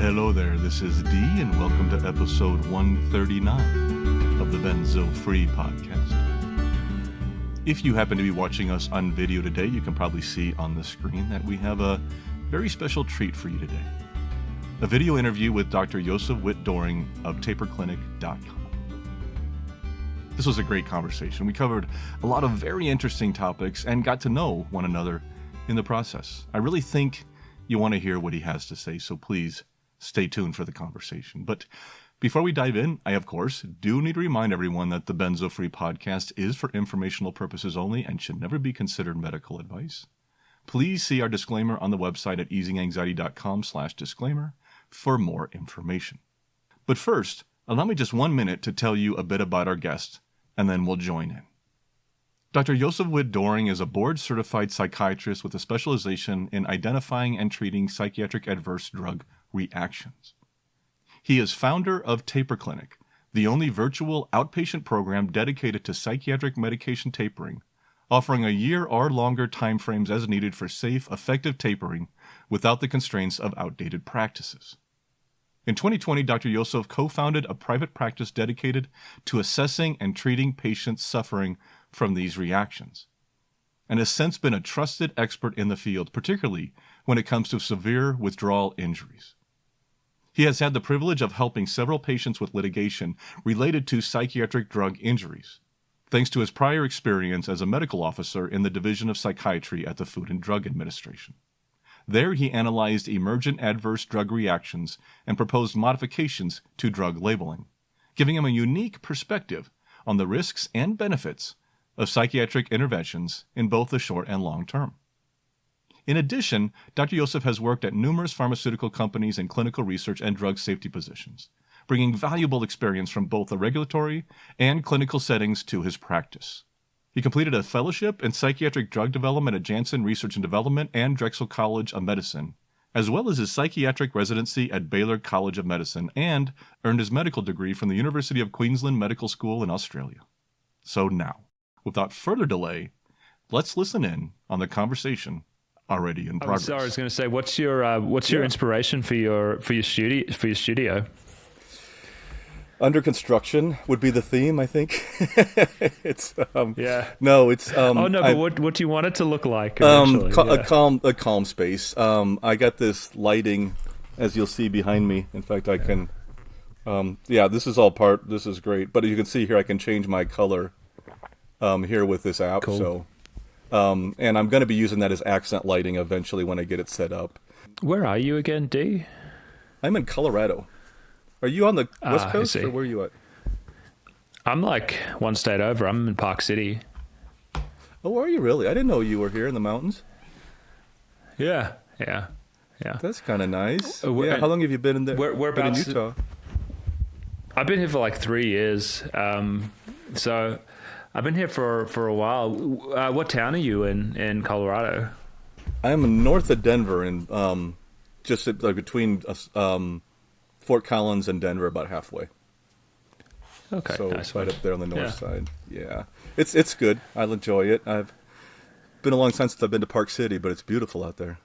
Hello there, this is Dee, and welcome to episode 139 of the Benzo Free Podcast. If you happen to be watching us on video today, you can probably see on the screen that we have a very special treat for you today. A video interview with Dr. Josef Witt-Doerring of TaperClinic.com. This was a great conversation. We covered a lot of very interesting topics and got to know one another in the process. I really think you want to hear what he has to say, so please stay tuned for the conversation. But before we dive in, I, of course, do need to remind everyone that the Benzo Free Podcast is for informational purposes only and should never be considered medical advice. Please see our disclaimer on the website at easinganxiety.com/disclaimer for more information. But first, allow me just 1 minute to tell you a bit about our guest, and then we'll join in. Dr. Josef Witt-Doerring is a board-certified psychiatrist with a specialization in identifying and treating psychiatric adverse drug reactions. He is founder of TaperClinic, the only virtual outpatient program dedicated to psychiatric medication tapering, offering a year or longer timeframes as needed for safe, effective tapering without the constraints of outdated practices. In 2020, Dr. Josef co-founded a private practice dedicated to assessing and treating patients suffering from these reactions, and has since been a trusted expert in the field, particularly when it comes to severe withdrawal injuries. He has had the privilege of helping several patients with litigation related to psychiatric drug injuries, thanks to his prior experience as a medical officer in the Division of Psychiatry at the Food and Drug Administration. There, he analyzed emergent adverse drug reactions and proposed modifications to drug labeling, giving him a unique perspective on the risks and benefits of psychiatric interventions in both the short and long term. In addition, Dr. Josef has worked at numerous pharmaceutical companies in clinical research and drug safety positions, bringing valuable experience from both the regulatory and clinical settings to his practice. He completed a fellowship in psychiatric drug development at Janssen Research and Development and Drexel College of Medicine, as well as his psychiatric residency at Baylor College of Medicine, and earned his medical degree from the University of Queensland Medical School in Australia. So now, without further delay, let's listen in on the conversation already in progress. I was going to say, what's your inspiration for your studio? Under construction would be the theme, I think. It's yeah. No, it's but what do you want it to look like eventually? A calm space. I got this lighting, as you'll see behind me. In fact, I can. This is all part. This is great, but you can see here I can change my color. Here with this app. Cool. So, and I'm going to be using that as accent lighting eventually when I get it set up. Where are you again, D? I'm in Colorado. Are you on the West Coast, or where are you at? I'm like one state over. I'm in Park City. Oh, are you really? I didn't know you were here in the mountains. Yeah. That's kind of nice. How long have you been in there? Whereabouts? In Utah? I've been here for like 3 years. So I've been here for a while. What town are you in Colorado? I'm north of Denver, and just like between Fort Collins and Denver, about halfway. Okay, so nice. Right up there on the north side. Yeah, it's good. I'll enjoy it. I've been a long time since I've been to Park City, but it's beautiful out there.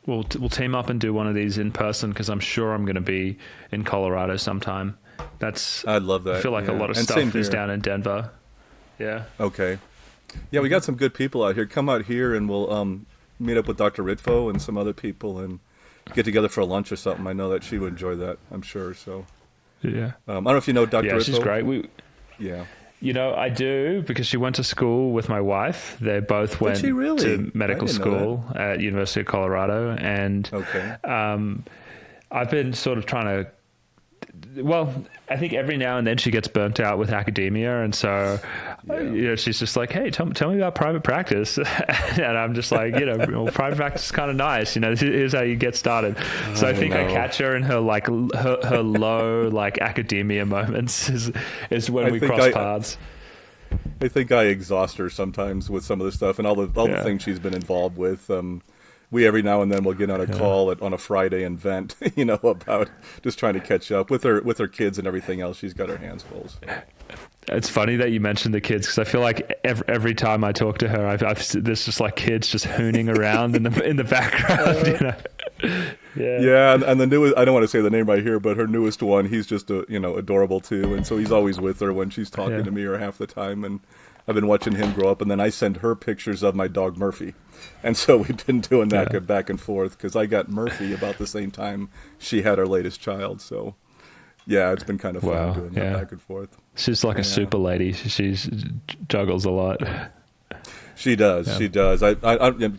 We'll team up and do one of these in person, because I'm sure I'm going to be in Colorado sometime. I'd love that. I feel like a lot of stuff is down in Denver. Yeah. Okay. Yeah, we got some good people out here. Come out here and we'll meet up with Dr. Ritvo and some other people and get together for a lunch or something. I know that she would enjoy that, I'm sure. So. Yeah. I don't know if you know Dr. Ritvo. Yeah, she's great. Yeah. You know, I do, because she went to school with my wife. They both went to medical school at University of Colorado, and I've been sort of trying to. Well, I think every now and then she gets burnt out with academia, and so she's just like, "Hey, tell me about private practice," and I'm just like, private practice is kind of nice. Here's how you get started. So I think I catch her in her her low academia moments is when we cross paths. I think I exhaust her sometimes with some of the stuff and all the things she's been involved with. We every now and then will get on a call on a Friday and vent, about just trying to catch up with her kids and everything else. She's got her hands full. So. It's funny that you mentioned the kids, because I feel like every time I talk to her, there's just like kids just hooning around in the background. Yeah, and the newest, I don't want to say the name right here, but her newest one, he's just adorable too, and so he's always with her when she's talking to me, or half the time, and I've been watching him grow up, and then I send her pictures of my dog Murphy, and so we've been doing that back and forth, because I got Murphy about the same time she had her latest child, so yeah, it's been kind of fun doing that back and forth. She's like a super lady. She juggles a lot. She does. Yeah. She does.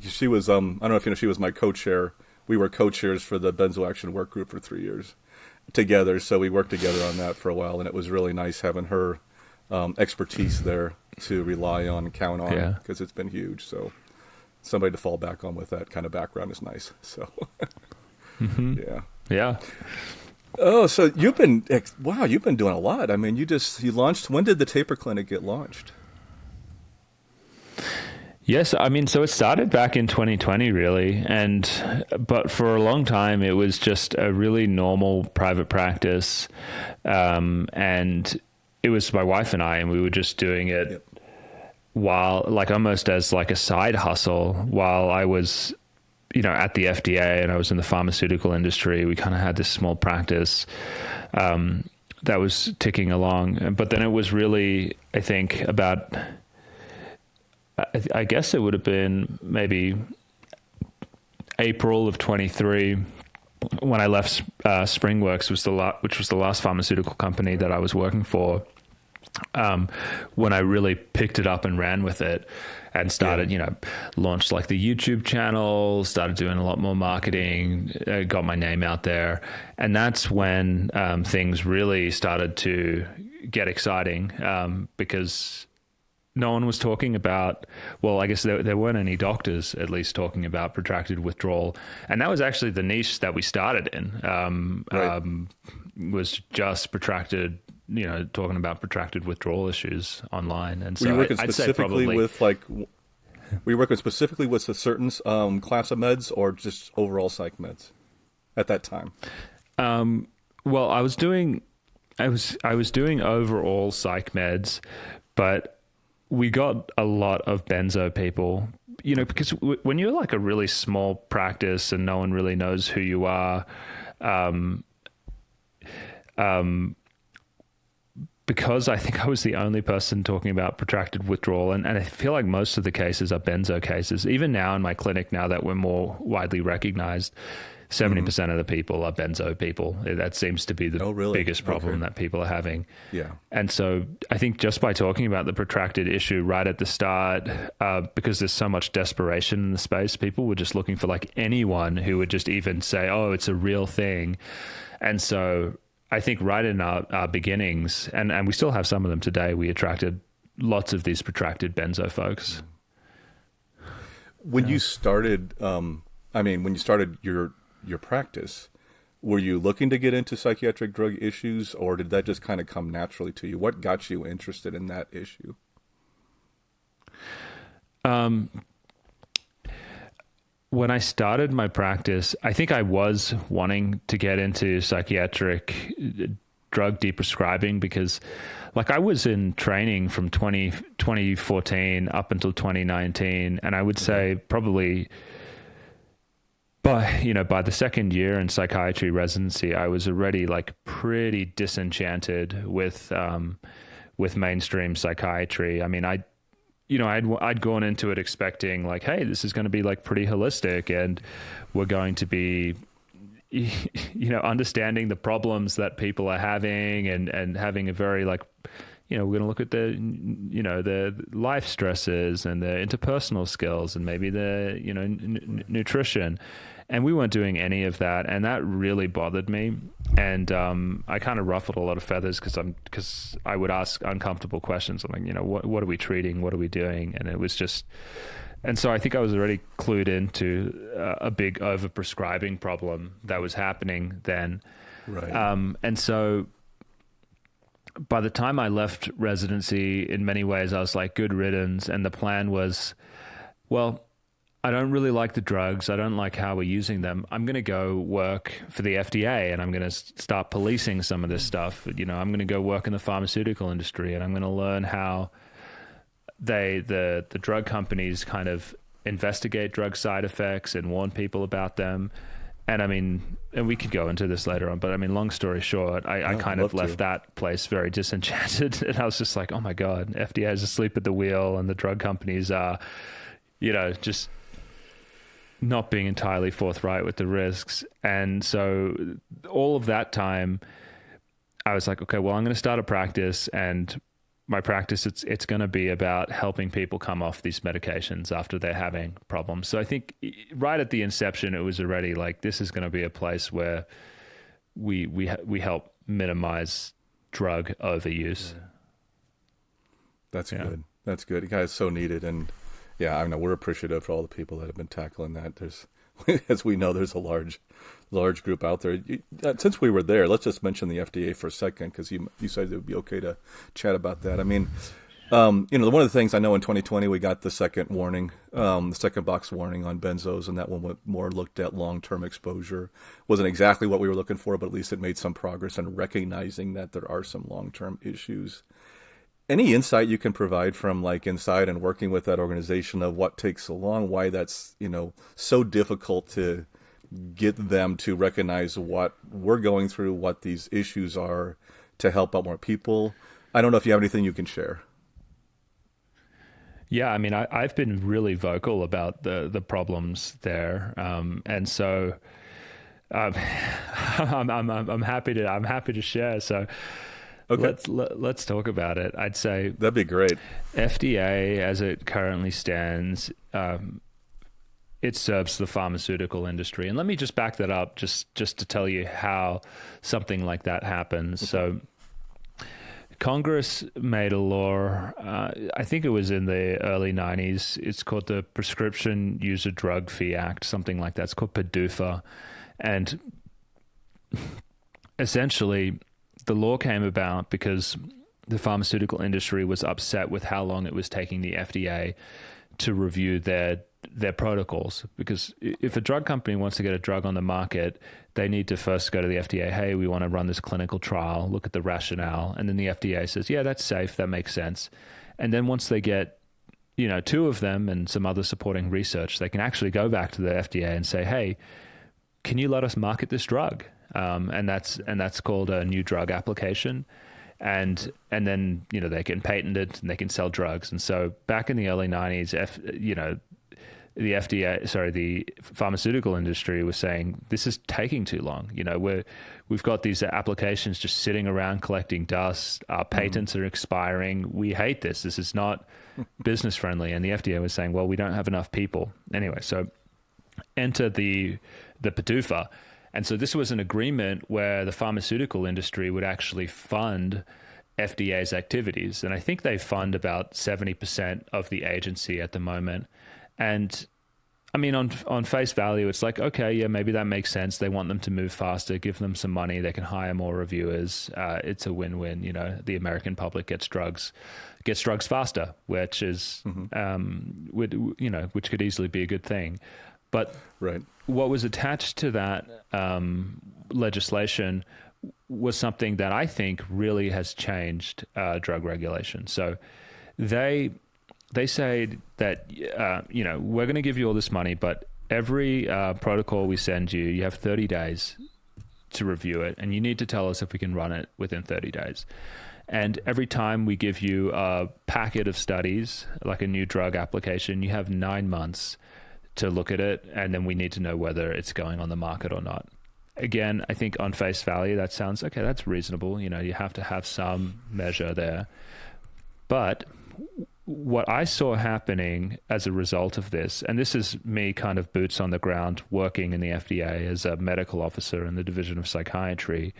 She was. I don't know if you know. She was my co-chair. We were co-chairs for the Benzo Action Work Group for 3 years together. So we worked together on that for a while, and it was really nice having her expertise there to rely on and count on, because it's been huge. So somebody to fall back on with that kind of background is nice. So yeah. Oh, so you've been doing a lot. I mean, you launched. When did the TaperClinic get launched? Yes, I mean, so it started back in 2020, really, but for a long time it was just a really normal private practice, and it was my wife and I, and we were just doing it while, like, almost as like a side hustle while I was, at the FDA and I was in the pharmaceutical industry. We kind of had this small practice that was ticking along, but then it was really, I think, about, I guess it would have been maybe April of 23 when I left Springworks, which was the last pharmaceutical company that I was working for, when I really picked it up and ran with it and started, launched like the YouTube channel, started doing a lot more marketing, got my name out there. And that's when things really started to get exciting, because no one was talking about, well, I guess there weren't any doctors at least talking about protracted withdrawal. And that was actually the niche that we started in, was just protracted, talking about protracted withdrawal issues online. And so were you working specifically with a certain class of meds, or just overall psych meds at that time? Well, I was doing overall psych meds, but we got a lot of benzo people, because when you're like a really small practice and no one really knows who you are, because I think I was the only person talking about protracted withdrawal, and I feel like most of the cases are benzo cases. Even now in my clinic, now that we're more widely recognized, 70% of the people are benzo people. That seems to be the biggest problem that people are having. Yeah. And so I think just by talking about the protracted issue right at the start, because there's so much desperation in the space, people were just looking for like anyone who would just even say, oh, it's a real thing. And so I think right in our beginnings, and we still have some of them today, we attracted lots of these protracted benzo folks. When you started, when you started your practice, were you looking to get into psychiatric drug issues, or did that just kind of come naturally to you? What got you interested in that issue? When I started my practice, I think I was wanting to get into psychiatric drug deprescribing, because like I was in training from 2014 up until 2019. And I would say probably by the second year in psychiatry residency, I was already like pretty disenchanted with mainstream psychiatry. I mean, I'd gone into it expecting like, hey, this is going to be like pretty holistic, and we're going to be, understanding the problems that people are having, and having a very like, we're going to look at the life stresses and the interpersonal skills, and maybe the, nutrition. And we weren't doing any of that, and that really bothered me. And I kind of ruffled a lot of feathers because I would ask uncomfortable questions. I'm like, what are we treating? What are we doing? And it was just, and so I think I was already clued into a big overprescribing problem that was happening then. Right. And so by the time I left residency, in many ways, I was like, good riddance. And the plan was, well, I don't really like the drugs. I don't like how we're using them. I'm going to go work for the FDA, and I'm going to start policing some of this stuff. I'm going to go work in the pharmaceutical industry, and I'm going to learn how the drug companies kind of investigate drug side effects and warn people about them. And I mean, and we could go into this later on, but I mean, long story short, I kind of left that place very disenchanted. And I was just like, oh my God, FDA is asleep at the wheel and the drug companies are, just not being entirely forthright with the risks. And so all of that time, I was like, okay, well, I'm going to start a practice, and my practice, it's going to be about helping people come off these medications after they're having problems. So I think right at the inception, it was already like, this is going to be a place where we help minimize drug overuse. Yeah. That's good. That's good. You guys so needed. And yeah, I know we're appreciative for all the people that have been tackling that. There's, as we know, there's a large group out there. Since we were there, let's just mention the FDA for a second, because you said it would be okay to chat about that. I mean, one of the things I know in 2020 we got the second warning, the second box warning on benzos, and that one more looked at long-term exposure. Wasn't exactly what we were looking for, but at least it made some progress in recognizing that there are some long-term issues. Any insight you can provide from like inside and working with that organization of what takes so long, why that's, so difficult to get them to recognize what we're going through, what these issues are, to help out more people? I don't know if you have anything you can share. Yeah, I mean, I've been really vocal about the problems there, and so I'm happy to share. So. Okay. Let's talk about it. I'd say that'd be great. FDA, as it currently stands, it serves the pharmaceutical industry. And let me just back that up just to tell you how something like that happens. So Congress made a law, I think it was in the early 90s. It's called the Prescription User Drug Fee Act, something like that. It's called PDUFA. And essentially, the law came about because the pharmaceutical industry was upset with how long it was taking the FDA to review their protocols. Because if a drug company wants to get a drug on the market, they need to first go to the FDA. Hey, we want to run this clinical trial, look at the rationale. And then the FDA says, yeah, that's safe. That makes sense. And then once they get, 2 of them and some other supporting research, they can actually go back to the FDA and say, hey, can you let us market this drug? And that's called a new drug application, and then they can patent it and they can sell drugs. And so back in the early 90s, the FDA, the pharmaceutical industry was saying, this is taking too long. We've got these applications just sitting around collecting dust. Our patents are expiring. We hate this. This is not business friendly. And the FDA was saying, well, we don't have enough people. Anyway, so enter the PDUFA. And so this was an agreement where the pharmaceutical industry would actually fund FDA's activities. And I think they fund about 70% of the agency at the moment. And I mean, on face value, it's like, okay, yeah, maybe that makes sense. They want them to move faster, give them some money. They can hire more reviewers. It's a win-win. The American public gets drugs faster, which is, which could easily be a good thing. But what was attached to that legislation was something that I think really has changed drug regulation. So they say that, we're going to give you all this money, but every protocol we send you, you have 30 days to review it, and you need to tell us if we can run it within 30 days. And every time we give you a packet of studies, like a new drug application, you have 9 months to look at it, and then we need to know whether it's going on the market or not. Again, I think on face value, that sounds, okay, that's reasonable. You have to have some measure there. But what I saw happening as a result of this, and this is me kind of boots on the ground working in the FDA as a medical officer in the Division of Psychiatry,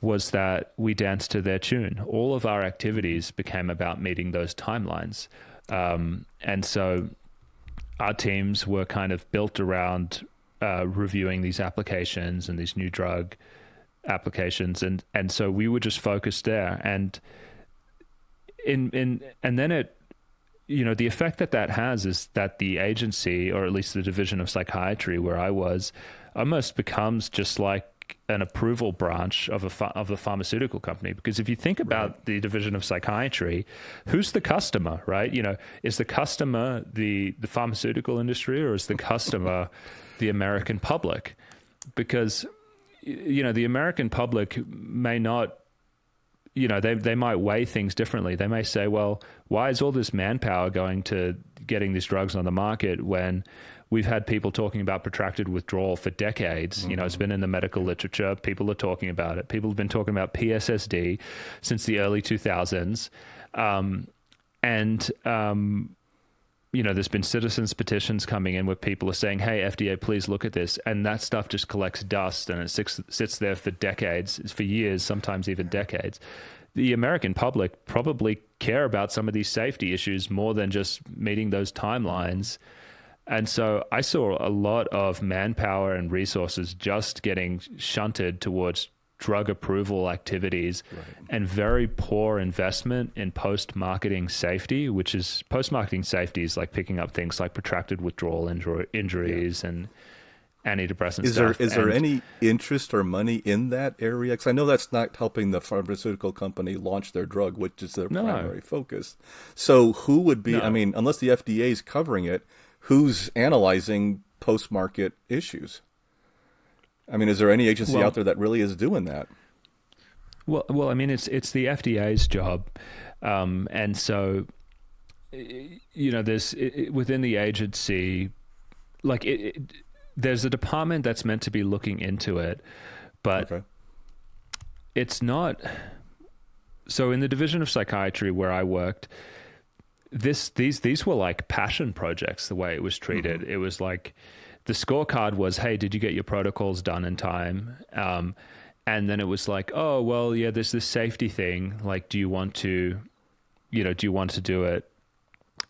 was that we danced to their tune. All of our activities became about meeting those timelines. And so our teams were kind of built around reviewing these applications and these new drug applications. And so we were just focused there. And then it, the effect that has is that the agency, or at least the Division of Psychiatry where I was, almost becomes just like like an approval branch of the pharmaceutical company. Because if you think about the division of psychiatry, who's the customer, right? Is the customer the pharmaceutical industry, or is the customer the American public? Because, the American public may not, they might weigh things differently. They may say, well, why is all this manpower going to getting these drugs on the market when we've had people talking about protracted withdrawal for decades? Mm-hmm. It's been in the medical literature. People are talking about it. People have been talking about PSSD since the early 2000s. There's been citizens petitions coming in where people are saying, hey, FDA, please look at this. And that stuff just collects dust and it sits there for decades, for years, sometimes even decades. The American public probably care about some of these safety issues more than just meeting those timelines. And so I saw a lot of manpower and resources just getting shunted towards drug approval activities and very poor investment in post-marketing safety, which is post-marketing safety is like picking up things like protracted withdrawal injuries and antidepressant stuff. Is there any interest or money in that area? Because I know that's not helping the pharmaceutical company launch their drug, which is their primary focus. So who would be, unless the FDA is covering it, who's analyzing post-market issues? Is there any agency out there that really is doing that? Well, it's the FDA's job, and so there's within the agency, there's a department that's meant to be looking into it, but it's not. So in the division of psychiatry where I worked, these were like passion projects. The way it was treated, it was like. The scorecard was, hey, did you get your protocols done in time? And then it was like, oh, well, yeah, there's this safety thing. Like, do you want to do it?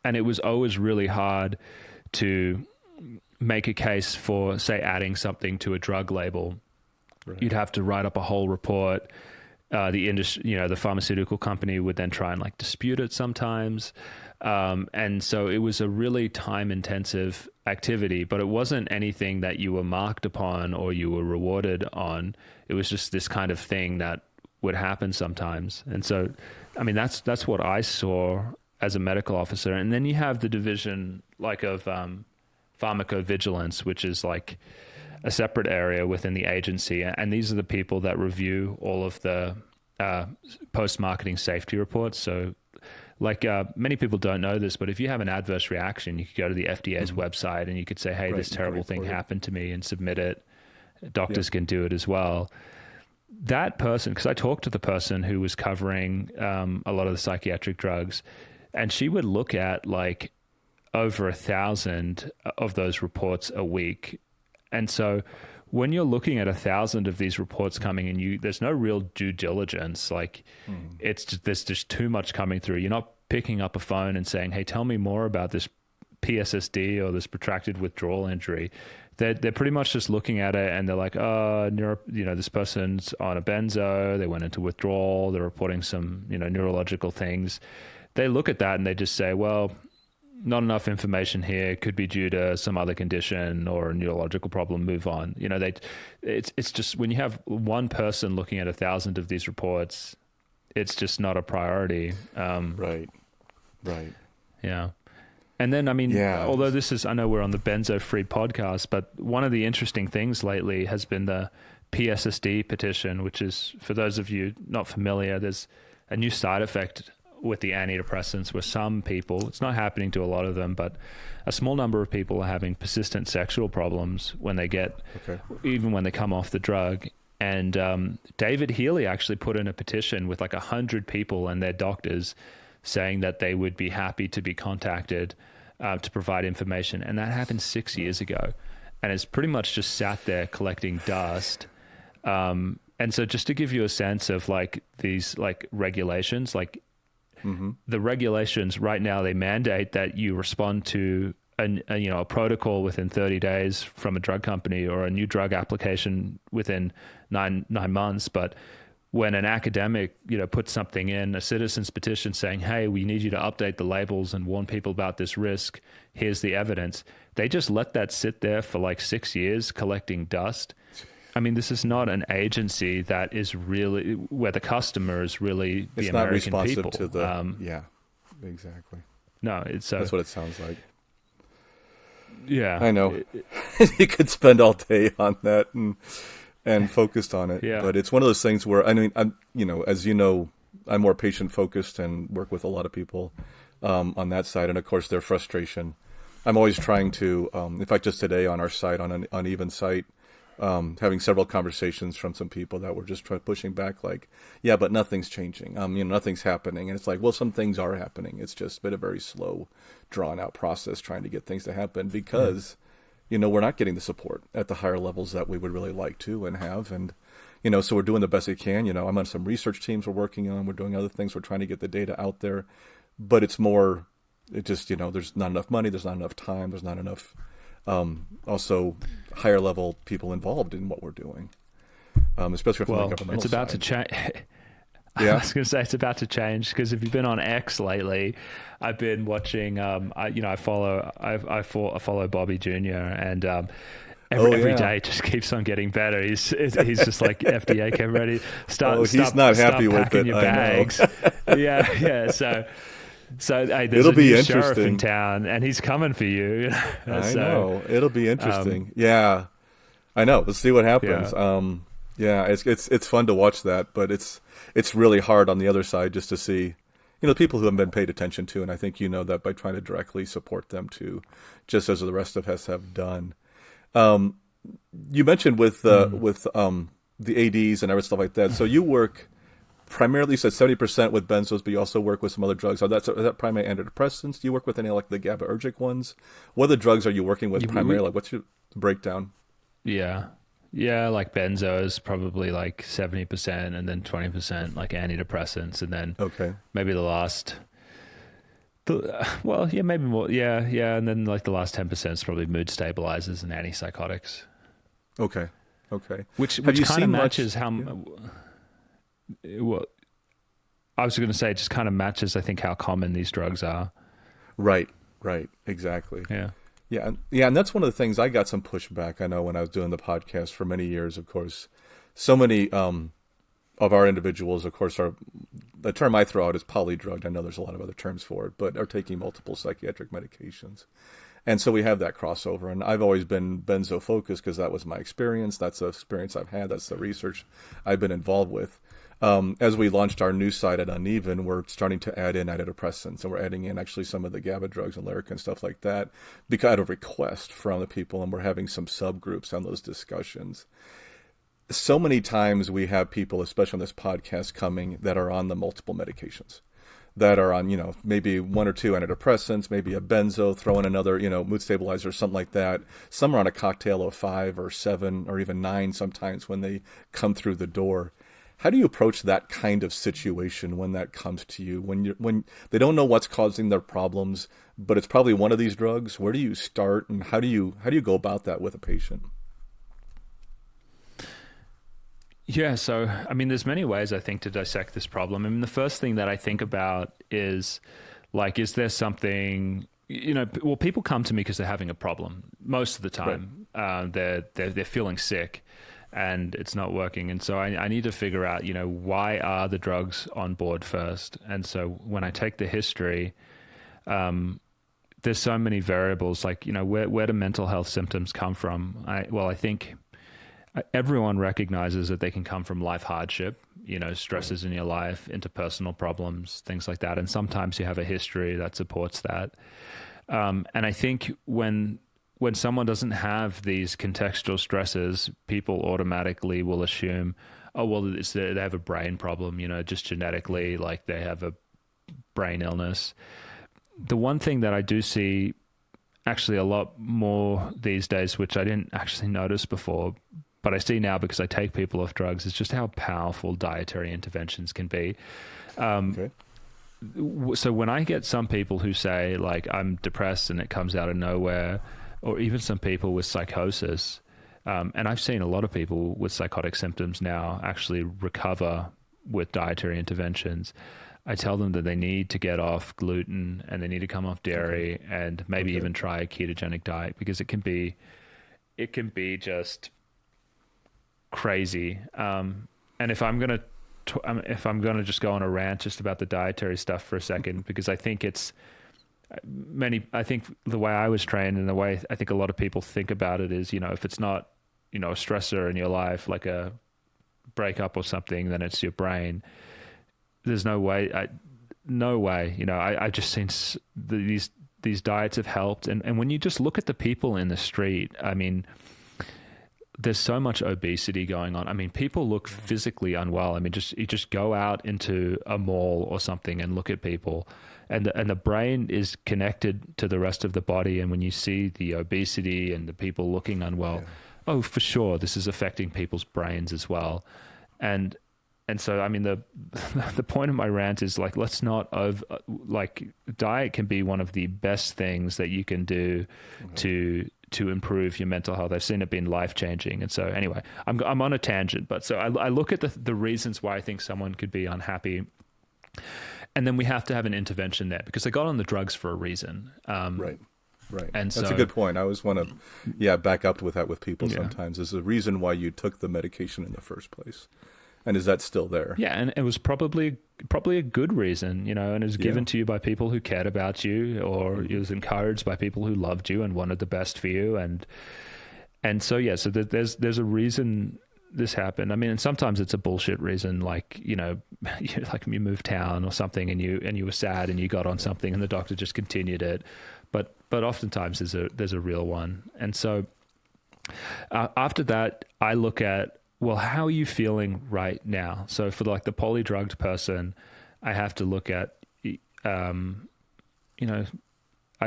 And it was always really hard to make a case for, say, adding something to a drug label. Right. You'd have to write up a whole report. The industry, the pharmaceutical company would then try and like dispute it sometimes. And so it was a really time-intensive activity, but it wasn't anything that you were marked upon or you were rewarded on. It was just this kind of thing that would happen sometimes. And so, that's what I saw as a medical officer. And then you have the division of pharmacovigilance, which is like a separate area within the agency. And these are the people that review all of the post-marketing safety reports. So many people don't know this, but if you have an adverse reaction, you could go to the FDA's website and you could say, hey, this terrible thing happened to me, and submit it. Doctors can do it as well. That person, because I talked to the person who was covering a lot of the psychiatric drugs, and she would look at over 1,000 of those reports a week. And so when you're looking at 1,000 of these reports coming in, there's no real due diligence. There's just too much coming through. You're not picking up a phone and saying, hey, tell me more about this PSSD or this protracted withdrawal injury. They're pretty much just looking at it and they're like, this person's on a benzo, they went into withdrawal, they're reporting some, neurological things. They look at that and they just say, well, not enough information here, could be due to some other condition or a neurological problem, move on. It's just when you have one person looking at 1,000 of these reports, it's just not a priority. Right. Yeah. And then, although this is, I know we're on the benzo-free podcast, but one of the interesting things lately has been the PSSD petition, which is, for those of you not familiar, there's a new side effect with the antidepressants where some people, it's not happening to a lot of them, but a small number of people are having persistent sexual problems when they even when they come off the drug. And David Healy actually put in a petition with 100 people and their doctors saying that they would be happy to be contacted to provide information. And that happened 6 years ago. And it's pretty much just sat there collecting dust. And so just to give you a sense of these regulations, the regulations right now, they mandate that you respond to a protocol within 30 days from a drug company, or a new drug application within nine months. But when an academic, puts something in, a citizen's petition saying, hey, we need you to update the labels and warn people about this risk, here's the evidence, they just let that sit there for 6 years collecting dust. I mean, this is not an agency that is really where the customer is really the American people. It's not responsive to the yeah, exactly. No, that's what it sounds like. Yeah, I know. You could spend all day on that and focused on it. Yeah. But it's one of those things where, I mean, as you know, I'm more patient focused and work with a lot of people on that side. And of course, their frustration. I'm always trying to, in fact, just today on our site, on an uneven site, having several conversations from some people that were just pushing back, like, yeah, but nothing's changing. Nothing's happening. And it's like, well, some things are happening. It's just been a very slow, drawn out process trying to get things to happen because, we're not getting the support at the higher levels that we would really like to and have. And, so we're doing the best we can. I'm on some research teams we're working on. We're doing other things. We're trying to get the data out there. But it's more, it just, there's not enough money. There's not enough time. There's not enough also higher level people involved in what we're doing, especially from the governmental it's about side. to change. Yeah. I was going to say it's about to change because if you've been on X lately, I've been watching. I follow Bobby Jr. and every day just keeps on getting better. He's just like FDA came ready. He's not happy with it. Your bags. yeah. So hey, there's it'll a be new interesting. sheriff in town, and he's coming for you. I know it'll be interesting. Yeah, I know. Let's see what happens. Yeah, it's fun to watch that, but it's really hard on the other side just to see, the people who have been paid attention to, and I think that by trying to directly support them too, just as the rest of us have done. You mentioned with the ADs and everything stuff like that. So you work. Primarily, you said 70% with benzos, but you also work with some other drugs. Are that primarily antidepressants? Do you work with any like the GABAergic ones? What other drugs are you working with primarily? What's your breakdown? Yeah, like Benzos, probably like 70%, and then 20% like antidepressants, and then maybe the last. Maybe more. Yeah, and then like the last 10% is probably mood stabilizers and antipsychotics. Okay. Which kind of matches how. Well, I was going to say it just kind of matches, I think, how common these drugs are. Right, exactly. Yeah, and that's one of the things I got some pushback. I know when I was doing the podcast for many years, of course, so many of our individuals, of course, are the term I throw out is polydrugged. I know there's a lot of other terms for it, but are taking multiple psychiatric medications. And so we have that crossover, and I've always been benzo focused because that was my experience. That's the experience I've had. That's the research I've been involved with. As we launched our new site at Uneven, we're starting to add in antidepressants, and we're adding in actually some of the GABA drugs and Lyrica and stuff like that because out of request from the people, and we're having some subgroups on those discussions. So many times we have people, especially on this podcast, coming that are on the multiple medications, that are on, maybe one or two antidepressants, maybe a benzo, throw in another, mood stabilizer, something like that. Some are on a cocktail of 5 or 7 or even 9 sometimes when they come through the door. How do you approach that kind of situation when that comes to you? When they don't know what's causing their problems, but it's probably one of these drugs. Where do you start, and how do you go about that with a patient? Yeah, so I mean, there's many ways I think to dissect this problem. I mean, the first thing that I think about is like, is there something? People come to me because they're having a problem most of the time. Right. They're feeling sick. And it's not working. And so I need to figure out, why are the drugs on board first? And so when I take the history, there's so many variables, like, where do mental health symptoms come from? I think everyone recognizes that they can come from life hardship, stresses in your life, interpersonal problems, things like that. And sometimes you have a history that supports that. And I think when someone doesn't have these contextual stresses, people automatically will assume, oh, well, they have a brain problem, just genetically, like they have a brain illness. The one thing that I do see actually a lot more these days, which I didn't actually notice before, but I see now because I take people off drugs, is just how powerful dietary interventions can be. So when I get some people who say, like, I'm depressed and it comes out of nowhere, or even some people with psychosis. And I've seen a lot of people with psychotic symptoms now actually recover with dietary interventions. I tell them that they need to get off gluten and they need to come off dairy and maybe even try a ketogenic diet, because it can be just crazy. And if I'm gonna just go on a rant just about the dietary stuff for a second, because I think I think the way I was trained and the way I think a lot of people think about it is, if it's not, a stressor in your life, like a breakup or something, then it's your brain. There's no way. I've just seen these diets have helped. And when you just look at the people in the street, I mean, there's so much obesity going on. I mean, people look physically unwell. I mean, you just go out into a mall or something and look at people, and the brain is connected to the rest of the body. And when you see the obesity and the people looking unwell, oh, for sure, this is affecting people's brains as well. And so, I mean, the point of my rant is like, let's not diet can be one of the best things that you can do to improve your mental health. I've seen it being life-changing. And so anyway, I'm on a tangent, but so I look at the reasons why I think someone could be unhappy, and then we have to have an intervention there, because they got on the drugs for a reason. Right. And that's a good point. I always want to, back up with that with people sometimes. There's a reason why you took the medication in the first place. And is that still there? Yeah, and it was probably a good reason, and it was given to you by people who cared about you, or it was encouraged by people who loved you and wanted the best for you, and so so there's a reason this happened. I mean, and sometimes it's a bullshit reason, like like you moved town or something, and you were sad and you got on something, and the doctor just continued it, but oftentimes there's a real one, and so after that I look at, well, how are you feeling right now? So for like the polydrugged person, I have to look at, are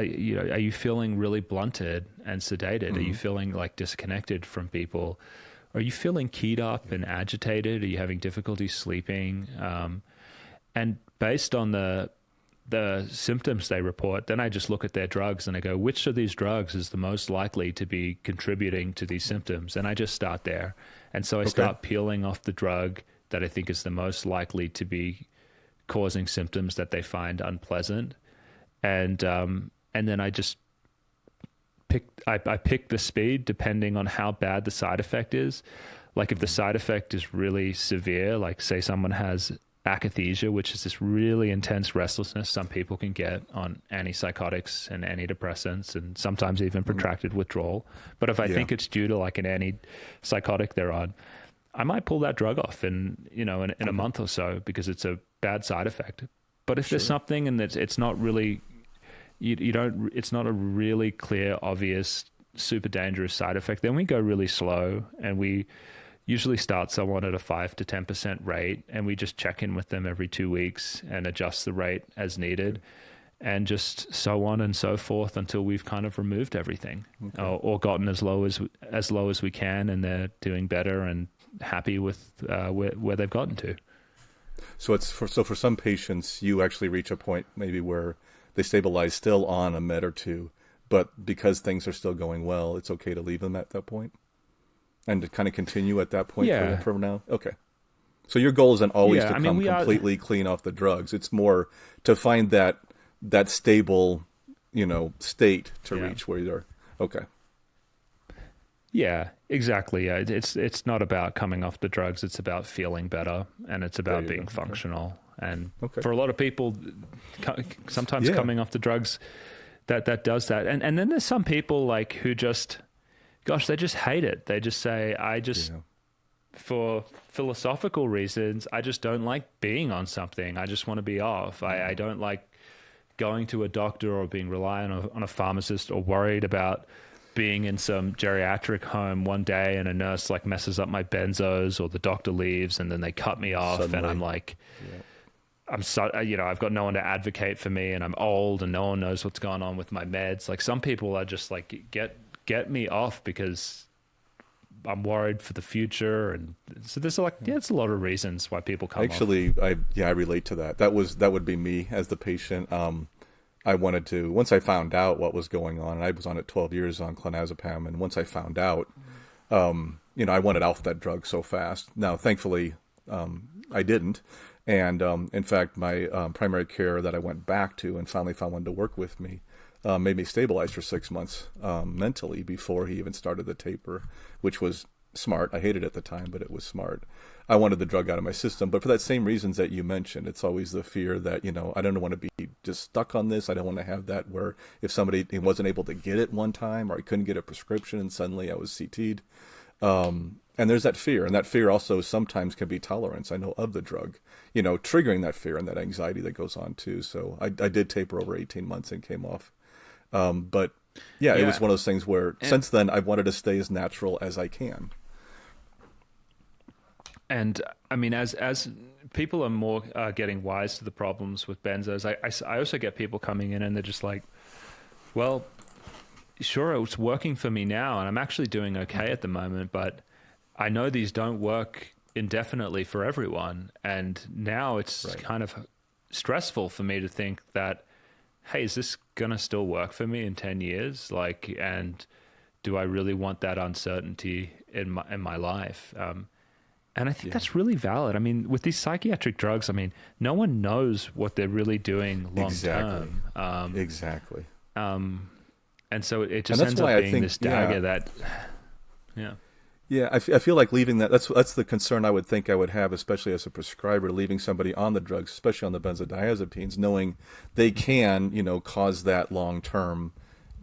you feeling really blunted and sedated? Are you feeling like disconnected from people? Are you feeling keyed up and agitated? Are you having difficulty sleeping? And based on the symptoms they report, then I just look at their drugs and I go, which of these drugs is the most likely to be contributing to these symptoms? And I just start there. And so I start peeling off the drug that I think is the most likely to be causing symptoms that they find unpleasant. And then I just pick the speed depending on how bad the side effect is. Like if the side effect is really severe, like say someone has akathisia, which is this really intense restlessness some people can get on antipsychotics and antidepressants, and sometimes even protracted withdrawal. But if I think it's due to like an antipsychotic they're on, I might pull that drug off in a month or so because it's a bad side effect. But if there's something and it's not really, it's not a really clear, obvious, super dangerous side effect, then we go really slow, and we usually start someone at a 5 to 10% rate, and we just check in with them every 2 weeks and adjust the rate as needed, and just so on and so forth until we've kind of removed everything, or gotten as low as we can, and they're doing better and happy with where they've gotten to. So for some patients, you actually reach a point maybe where they stabilize still on a med or two, but because things are still going well, it's okay to leave them at that point? And to kind of continue at that point for now? Okay. So your goal isn't always to come completely clean off the drugs. It's more to find that stable, state to reach where you're... Okay. Yeah, exactly. Yeah. It's not about coming off the drugs. It's about feeling better, and it's about being functional. And for a lot of people, sometimes coming off the drugs, that does that. And then there's some people like who just... Gosh, they just hate it. They just say, for philosophical reasons, I just don't like being on something. I just want to be off. I don't like going to a doctor or being reliant on a pharmacist, or worried about being in some geriatric home one day and a nurse like messes up my benzos, or the doctor leaves and then they cut me off. Suddenly. And I'm like, I've got no one to advocate for me, and I'm old and no one knows what's going on with my meds. Like some people are just like, get me off because I'm worried for the future. And so there's it's a lot of reasons why people come off. I relate to that. That would be me as the patient. I wanted to, once I found out what was going on, and I was on it 12 years on clonazepam, and once I found out, I wanted off that drug so fast. Now, thankfully, I didn't. And in fact, my primary care that I went back to and finally found one to work with me made me stabilize for 6 months mentally before he even started the taper, which was smart. I hated it at the time, but it was smart. I wanted the drug out of my system, but for that same reasons that you mentioned, it's always the fear that, I don't want to be just stuck on this. I don't want to have that where if somebody wasn't able to get it one time or I couldn't get a prescription and suddenly I was CT'd. And there's that fear, and that fear also sometimes can be tolerance, I know, of the drug, triggering that fear and that anxiety that goes on too. So I did taper over 18 months and came off. But yeah, it was one of those things where since then I've wanted to stay as natural as I can. And I mean, as people are more getting wise to the problems with benzos, I also get people coming in and they're just like, well, sure, it's working for me now and I'm actually doing okay at the moment, but I know these don't work indefinitely for everyone. And now it's kind of stressful for me to think that, hey, is this going to still work for me in 10 years? And do I really want that uncertainty in my life? And I think that's really valid. I mean, with these psychiatric drugs, I mean, no one knows what they're really doing long term. Exactly. And so it just ends up being this dagger that, Yeah, I feel like leaving that, that's the concern I would think I would have, especially as a prescriber, leaving somebody on the drugs, especially on the benzodiazepines, knowing they can, cause that long-term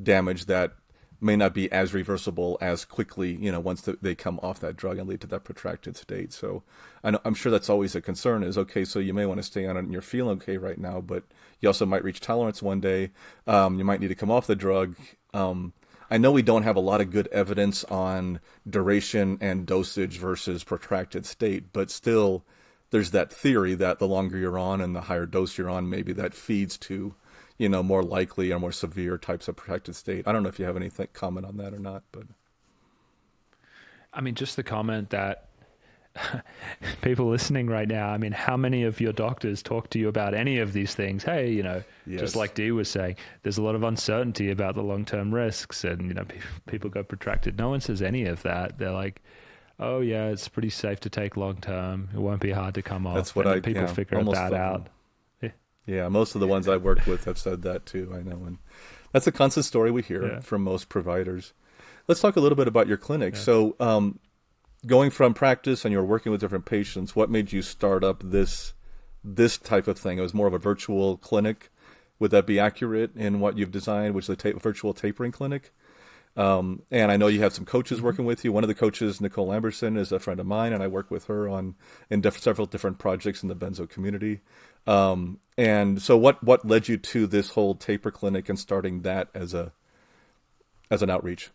damage that may not be as reversible as quickly, once they come off that drug and lead to that protracted state. So I'm sure that's always a concern is, okay, so you may want to stay on it and you're feeling okay right now, but you also might reach tolerance one day. You might need to come off the drug. I know we don't have a lot of good evidence on duration and dosage versus protracted state, but still there's that theory that the longer you're on and the higher dose you're on, maybe that feeds to, more likely or more severe types of protracted state. I don't know if you have any comment on that or not, but. I mean, just the comment that people listening right now, I mean, how many of your doctors talk to you about any of these things? Hey, just like Dee was saying, there's a lot of uncertainty about the long-term risks and, people go protracted. No one says any of that. They're like, oh yeah, it's pretty safe to take long-term. It won't be hard to come off. That's what people figure that out. Yeah, most of the ones I've worked with have said that too, I know. And that's a constant story we hear from most providers. Let's talk a little bit about your clinic. Yeah. So, going from practice and you're working with different patients, what made you start up this type of thing? It was more of a virtual clinic. Would that be accurate in what you've designed, which is a virtual tapering clinic? And I know you have some coaches working with you. One of the coaches, Nicole Lamberson, is a friend of mine, and I work with her in several different projects in the benzo community. And so what led you to this whole taper clinic and starting that as an outreach?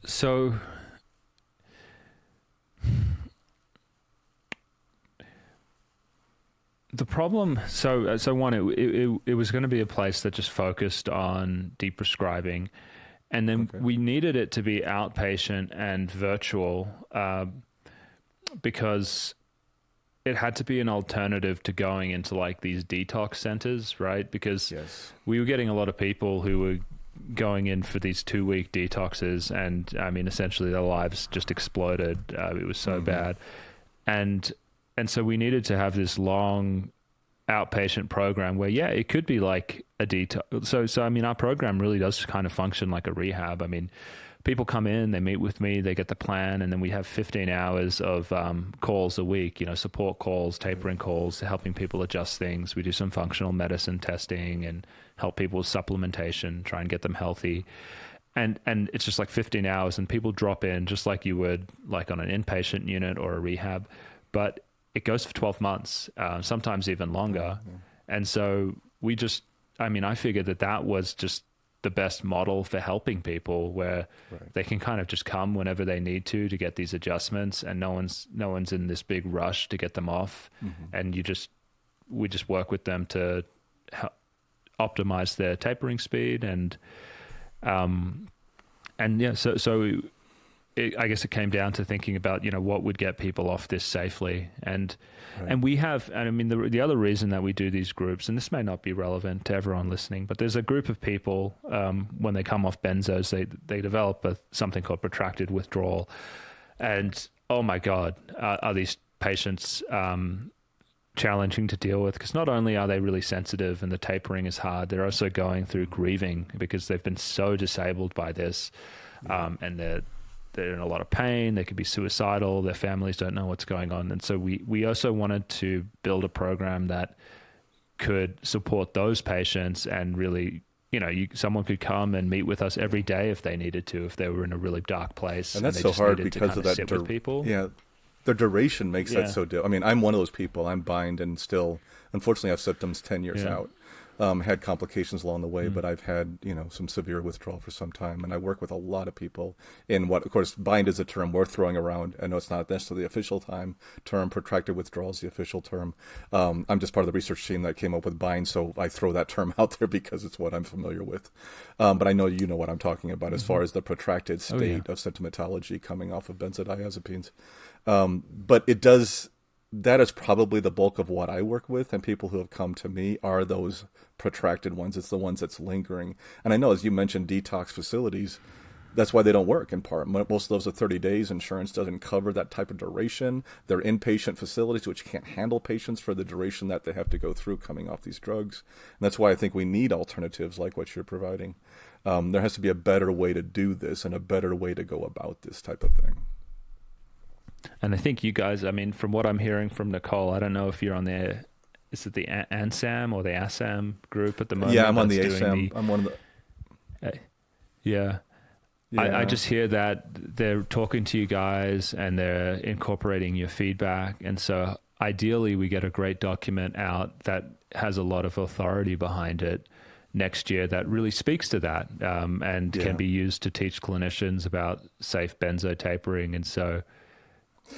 So the problem, so one, it was going to be a place that just focused on deprescribing, and then we needed it to be outpatient and virtual, because it had to be an alternative to going into like these detox centers, right? Because we were getting a lot of people who were going in for these 2-week detoxes, and I mean, essentially their lives just exploded. It was so bad. And so we needed to have this long outpatient program where, it could be like a detox. So I mean, our program really does kind of function like a rehab. I mean, people come in, they meet with me, they get the plan, and then we have 15 hours of calls a week, support calls, tapering calls, helping people adjust things. We do some functional medicine testing and help people with supplementation, try and get them healthy. And it's just like 15 hours, and people drop in just like you would like on an inpatient unit or a rehab, but it goes for 12 months, sometimes even longer. And so I figured that was just the best model for helping people, where they can kind of just come whenever they need to get these adjustments, and no one's in this big rush to get them off. And we just work with them to optimize their tapering speed. I guess it came down to thinking about, what would get people off this safely. And we have, and I mean, the other reason that we do these groups, and this may not be relevant to everyone listening, but there's a group of people, when they come off benzos, they develop something called protracted withdrawal. And oh my God, are these patients challenging to deal with? Because not only are they really sensitive and the tapering is hard, they're also going through grieving because they've been so disabled by this. and they're in a lot of pain. They could be suicidal. Their families don't know what's going on. And so we also wanted to build a program that could support those patients and really, someone could come and meet with us every day if they needed to, if they were in a really dark place. And that's so hard because of that. With people. Yeah. The duration makes that so difficult. I mean, I'm one of those people. I'm bind and still, unfortunately, I have symptoms 10 years out. Had complications along the way, but I've had, some severe withdrawal for some time. And I work with a lot of people in what, of course, bind is a term we're throwing around. I know it's not necessarily the official term. Protracted withdrawal is the official term. I'm just part of the research team that came up with bind, so I throw that term out there because it's what I'm familiar with. But I know you know what I'm talking about as far as the protracted state of symptomatology coming off of benzodiazepines. But it does... That is probably the bulk of what I work with, and people who have come to me are those protracted ones. It's the ones that's lingering. And I know, as you mentioned, detox facilities, that's why they don't work in part. Most of those are 30 days. Insurance doesn't cover that type of duration. They're inpatient facilities, which can't handle patients for the duration that they have to go through coming off these drugs. And that's why I think we need alternatives like what you're providing. There has to be a better way to do this and a better way to go about this type of thing. And I think you guys, from what I'm hearing from Nicole, I don't know if you're on is it the ASAM or the ASAM group at the moment? Yeah, I'm on the ASAM. I'm one of the... Yeah. I just hear that they're talking to you guys and they're incorporating your feedback. And so ideally we get a great document out that has a lot of authority behind it next year that really speaks to that and can be used to teach clinicians about safe benzo tapering. And so...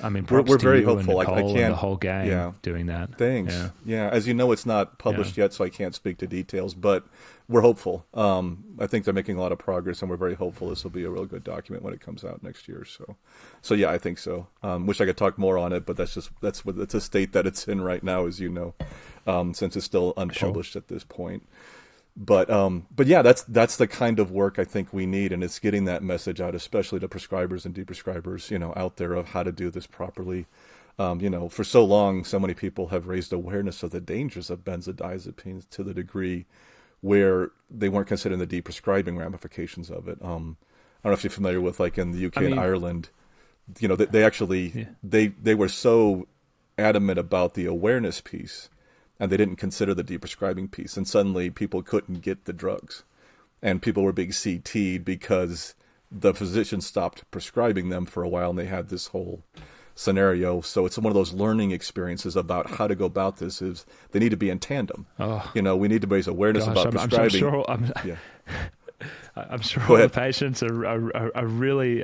we're very hopeful. I can't, and the whole gang doing that. Thanks. Yeah. As you know, it's not published yet, so I can't speak to details, but we're hopeful. I think they're making a lot of progress, and we're very hopeful this will be a real good document when it comes out next year. So yeah, I think so. Wish I could talk more on it, but that's a state that it's in right now, as you know, since it's still unpublished at this point. But yeah, that's the kind of work I think we need, and it's getting that message out, especially to prescribers and deprescribers, out there of how to do this properly. For so long, so many people have raised awareness of the dangers of benzodiazepines to the degree where they weren't considering the deprescribing ramifications of it. I don't know if you're familiar with, like in the UK and Ireland, they actually they were so adamant about the awareness piece, and they didn't consider the deprescribing piece. And suddenly people couldn't get the drugs. And people were being CT'd because the physician stopped prescribing them for a while, and they had this whole scenario. So it's one of those learning experiences about how to go about this. Is they need to be in tandem. We need to raise awareness about prescribing. I'm sure all the patients are really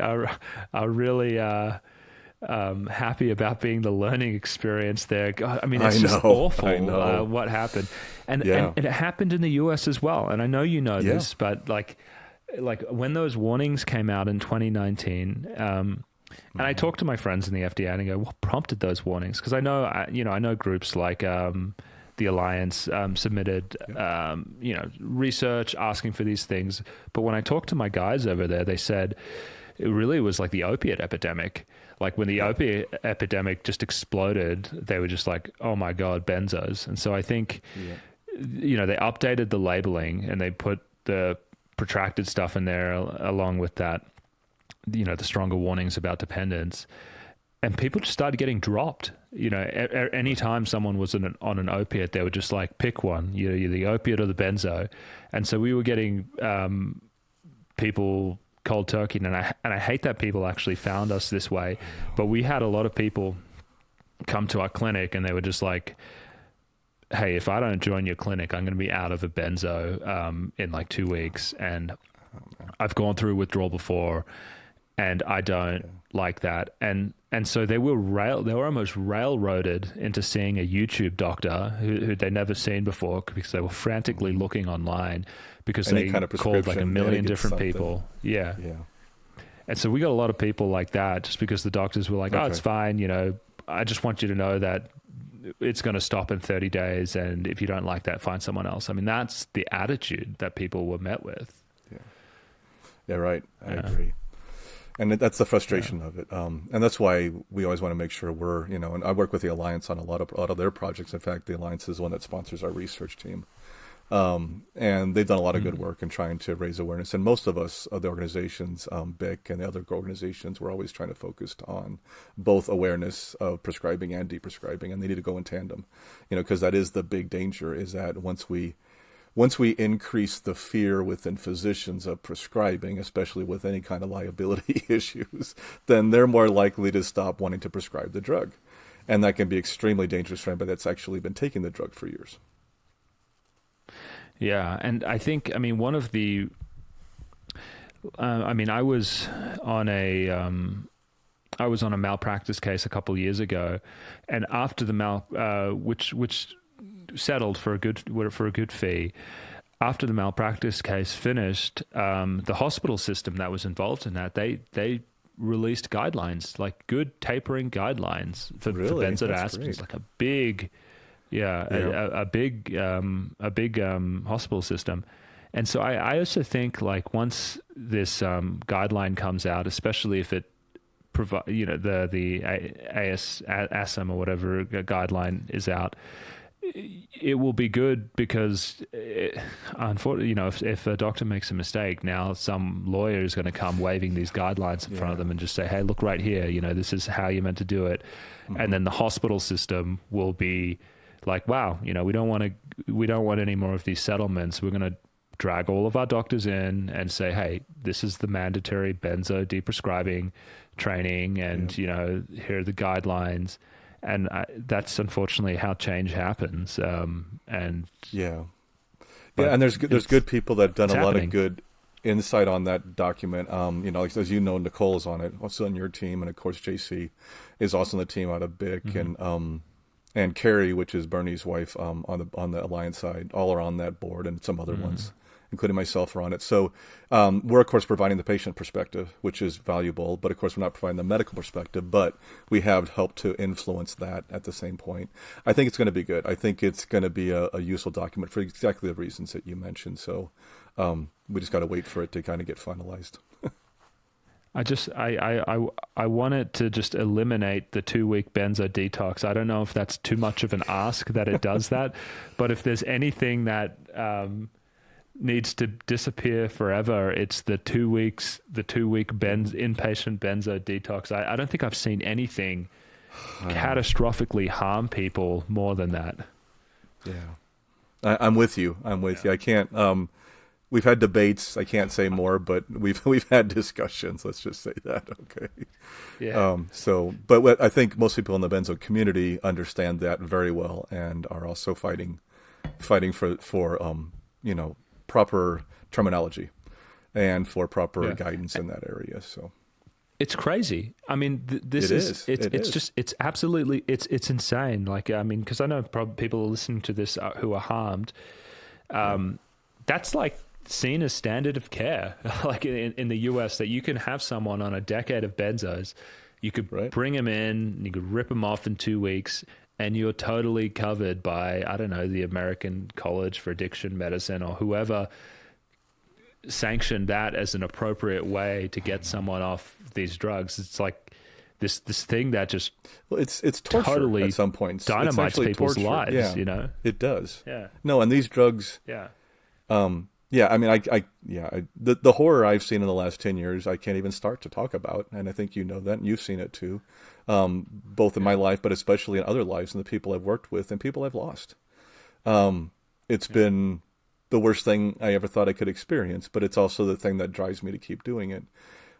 happy about being the learning experience there. God, it's just awful what happened. And it happened in the US as well. And I know you know this, but like when those warnings came out in 2019, and I talked to my friends in the FDA and I go, what prompted those warnings? Because I know groups like the Alliance submitted research asking for these things. But when I talked to my guys over there, they said it really was like the opiate epidemic. Like when the opiate epidemic just exploded, they were just like, oh my God, benzos. And so I think, they updated the labeling and they put the protracted stuff in there along with that, the stronger warnings about dependence. And people just started getting dropped. Anytime someone was on an opiate, they would just like pick one, you're the opiate or the benzo. And so we were getting people cold turkey, and I hate that people actually found us this way, but we had a lot of people come to our clinic and they were just like, hey, if I don't join your clinic, I'm going to be out of a benzo in like 2 weeks, and I've gone through withdrawal before and I don't like that. And so they were almost railroaded into seeing a YouTube doctor who they'd never seen before because they were frantically looking online because they called like a million different people. Yeah. And so we got a lot of people like that just because the doctors were like, oh, it's fine. I just want you to know that it's going to stop in 30 days. And if you don't like that, find someone else. That's the attitude that people were met with. Yeah, right. I agree. And that's the frustration of it. And that's why we always want to make sure we're, and I work with the Alliance on a lot of their projects. In fact, the Alliance is one that sponsors our research team. And they've done a lot of good work in trying to raise awareness. And most of us, the organizations, BIC and the other organizations, we're always trying to focus on both awareness of prescribing and deprescribing, and they need to go in tandem, because that is the big danger, is that once we increase the fear within physicians of prescribing, especially with any kind of liability issues, then they're more likely to stop wanting to prescribe the drug. And that can be extremely dangerous for anybody that's actually been taking the drug for years. Yeah, and I think, one of the, I was on a malpractice case a couple of years ago, and after the which settled for a good fee. After the malpractice case finished, the hospital system that was involved in that, they released guidelines, like good tapering guidelines for benzodiazepines, like a big. A big hospital system. And so I also think, like, once this guideline comes out, especially if it provide, the ASAM or whatever guideline is out, it will be good, because unfortunately, if a doctor makes a mistake, now some lawyer is going to come waving these guidelines in front of them and just say, hey, look right here, this is how you're meant to do it. And then the hospital system will be like, wow, we don't want any more of these settlements. We're going to drag all of our doctors in and say, hey, this is the mandatory benzo deprescribing training, and here are the guidelines. And that's unfortunately how change happens. And there's good people that have done a lot of good insight on that document. Like, as Nicole is on it, also on your team, and of course JC is also on the team out of BIC, and Carrie, which is Bernie's wife, on the Alliance side, all are on that board, and some other ones, including myself, are on it. So we're, of course, providing the patient perspective, which is valuable, but of course we're not providing the medical perspective, but we have helped to influence that at the same point. I think it's going to be good. I think it's going to be a useful document for exactly the reasons that you mentioned. So we just got to wait for it to kind of get finalized. I want it to just eliminate the 2-week benzo detox. I don't know if that's too much of an ask that it does that, but if there's anything that needs to disappear forever, it's the 2 weeks, the 2-week inpatient benzo detox. I don't think I've seen anything catastrophically harm people more than that. Yeah, I'm with you. I can't. We've had debates. I can't say more, but we've had discussions. Let's just say that. Okay. Yeah. But I think most people in the benzo community understand that very well, and are also fighting for proper terminology and for proper guidance in that area. So it's crazy. It's absolutely insane. Like, because I know people are listening to this who are harmed. That's like seen as standard of care, like in the US, that you can have someone on a decade of benzos, you could bring them in, you could rip them off in 2 weeks, and you're totally covered by, I don't know, the American College for Addiction Medicine or whoever sanctioned that as an appropriate way to get someone off these drugs. It's like this thing that just it's torture totally at some points. Dynamites people's torture. lives. It does. Yeah. No, and these drugs. Yeah. The horror I've seen in the last 10 years, I can't even start to talk about. And I think you know that, and you've seen it too, both in my life, but especially in other lives and the people I've worked with and people I've lost. It's been the worst thing I ever thought I could experience, but it's also the thing that drives me to keep doing it,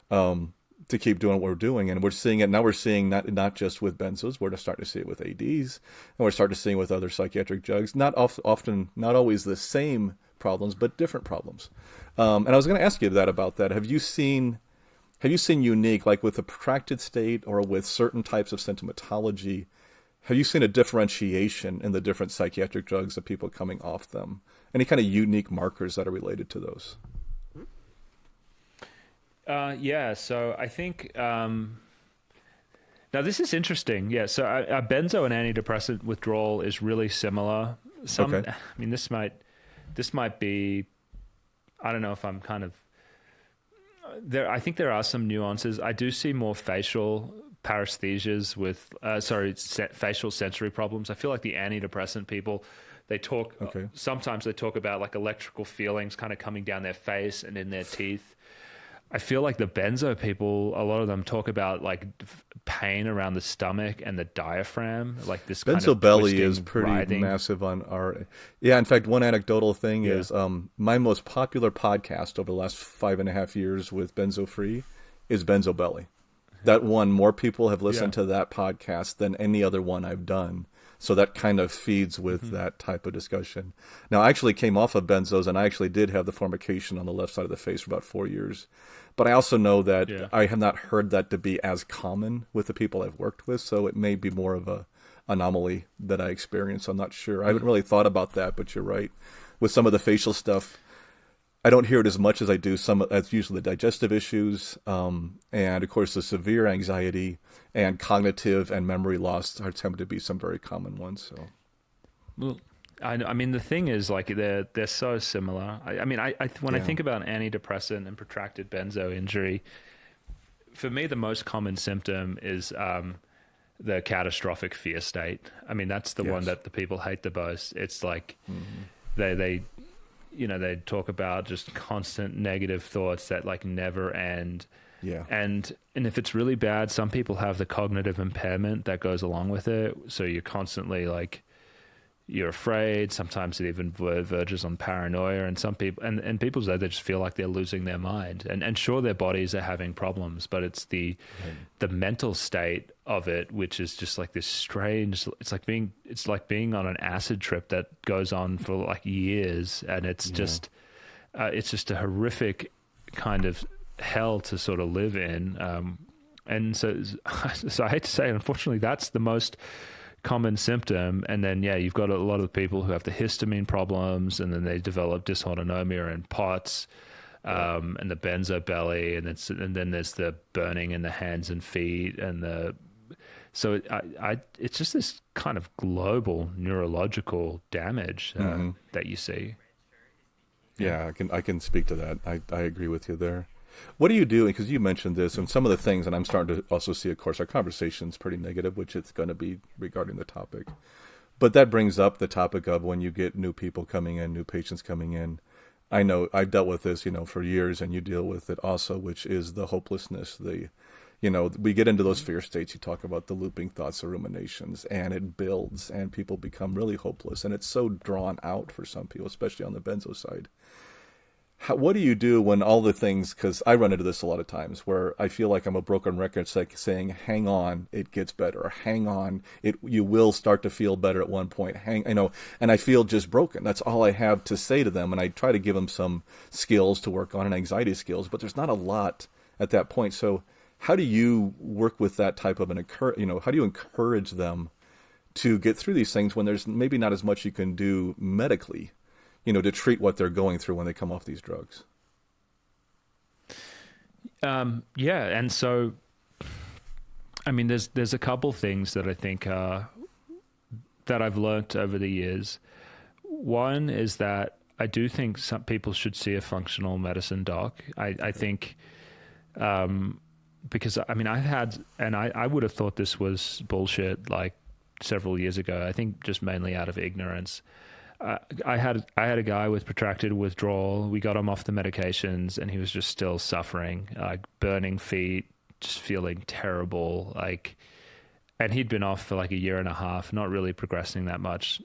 to keep doing what we're doing. And we're seeing it now. We're seeing not just with benzos, we're starting to see it with ADs, and we're starting to see it with other psychiatric drugs. Not always the same problems, but different problems. And I was going to ask you about that. Have you seen unique, like with the protracted state or with certain types of symptomatology, have you seen a differentiation in the different psychiatric drugs of people coming off them? Any kind of unique markers that are related to those? So I think, now this is interesting. Yeah. So a benzo and antidepressant withdrawal is really similar. Okay. This might be, I don't know if I'm kind of there. I think there are some nuances. I do see more facial paresthesias with, facial sensory problems. I feel like the antidepressant people, sometimes they talk about like electrical feelings kind of coming down their face and in their teeth. I feel like the benzo people, a lot of them talk about like pain around the stomach and the diaphragm, like this kind benzo of belly is pretty writhing. massive on our. Yeah, in fact, one anecdotal thing is my most popular podcast over the last 5.5 years with Benzo Free is Benzo Belly. That one, more people have listened to that podcast than any other one I've done. So that kind of feeds with that type of discussion. Now, I actually came off of benzos, and I actually did have the formication on the left side of the face for about 4 years. But I also know that I have not heard that to be as common with the people I've worked with, so it may be more of a anomaly that I experience. I'm not sure. I haven't really thought about that, but you're right. With some of the facial stuff, I don't hear it as much as I do that's usually the digestive issues, and of course the severe anxiety and cognitive and memory loss are tend to be some very common ones. So, well, I mean the thing is like they're so similar. When I think about antidepressant and protracted benzo injury, for me the most common symptom is the catastrophic fear state. I mean that's the one that the people hate the most. It's like they talk about just constant negative thoughts that like never end. Yeah. And if it's really bad, some people have the cognitive impairment that goes along with it. So you're constantly like, you're afraid. Sometimes it even verges on paranoia. And some people, and people say they just feel like they're losing their mind. And sure, their bodies are having problems, but it's the mental state of it, which is just like this strange, it's like being on an acid trip that goes on for like years. And it's just a horrific kind of hell to sort of live in. And so I hate to say, unfortunately, that's the most common symptom. And then, you've got a lot of people who have the histamine problems, and then they develop dysautonomia and POTS, and the benzo belly, and then there's the burning in the hands and feet, and so it's just this kind of global neurological damage that you see. Yeah, I can speak to that. I agree with you there. What are you doing? Because you mentioned this, and some of the things, and I'm starting to also see, of course, our conversation's pretty negative, which it's going to be regarding the topic. But that brings up the topic of when you get new people coming in, new patients coming in. I know I've dealt with this, for years, and you deal with it also, which is the hopelessness. We get into those fear states. You talk about the looping thoughts or ruminations, and it builds, and people become really hopeless. And it's so drawn out for some people, especially on the benzo side. What do you do when all the things, because I run into this a lot of times where I feel like I'm a broken record, it's like saying, hang on, it gets better, or hang on, you will start to feel better at one point, and I feel just broken. That's all I have to say to them. And I try to give them some skills to work on, and anxiety skills, but there's not a lot at that point. So how do you work with that type of how do you encourage them to get through these things when there's maybe not as much you can do medically, to treat what they're going through when they come off these drugs? And so, I mean, there's a couple things that I think that I've learned over the years. One is that I do think some people should see a functional medicine doc. I think, because I mean, I would have thought this was bullshit like several years ago. I think just mainly out of ignorance. I had a guy with protracted withdrawal. We got him off the medications, and he was just still suffering, like burning feet, just feeling terrible. And he'd been off for like 1.5 years, not really progressing that much.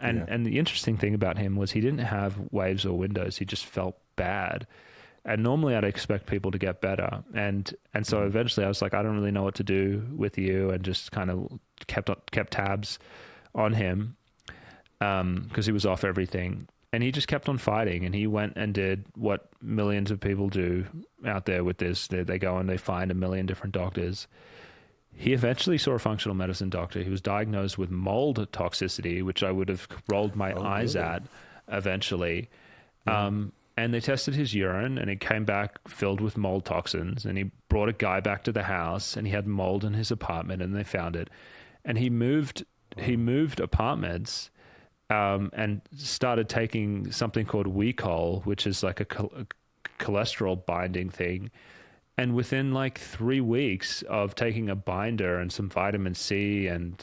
And the interesting thing about him was he didn't have waves or windows. He just felt bad. And normally I'd expect people to get better. And so eventually I was like, I don't really know what to do with you, and just kind of kept tabs on him. Because he was off everything, and he just kept on fighting, and he went and did what millions of people do out there with this. They go and they find 1 million different doctors. He eventually saw a functional medicine doctor. He was diagnosed with mold toxicity, which I would have rolled my eyes at eventually. And they tested his urine, and it came back filled with mold toxins, and he brought a guy back to the house, and he had mold in his apartment, and they found it. And he moved apartments, and started taking something called Withdrawal, which is like a cholesterol binding thing. And within like 3 weeks of taking a binder and some vitamin C and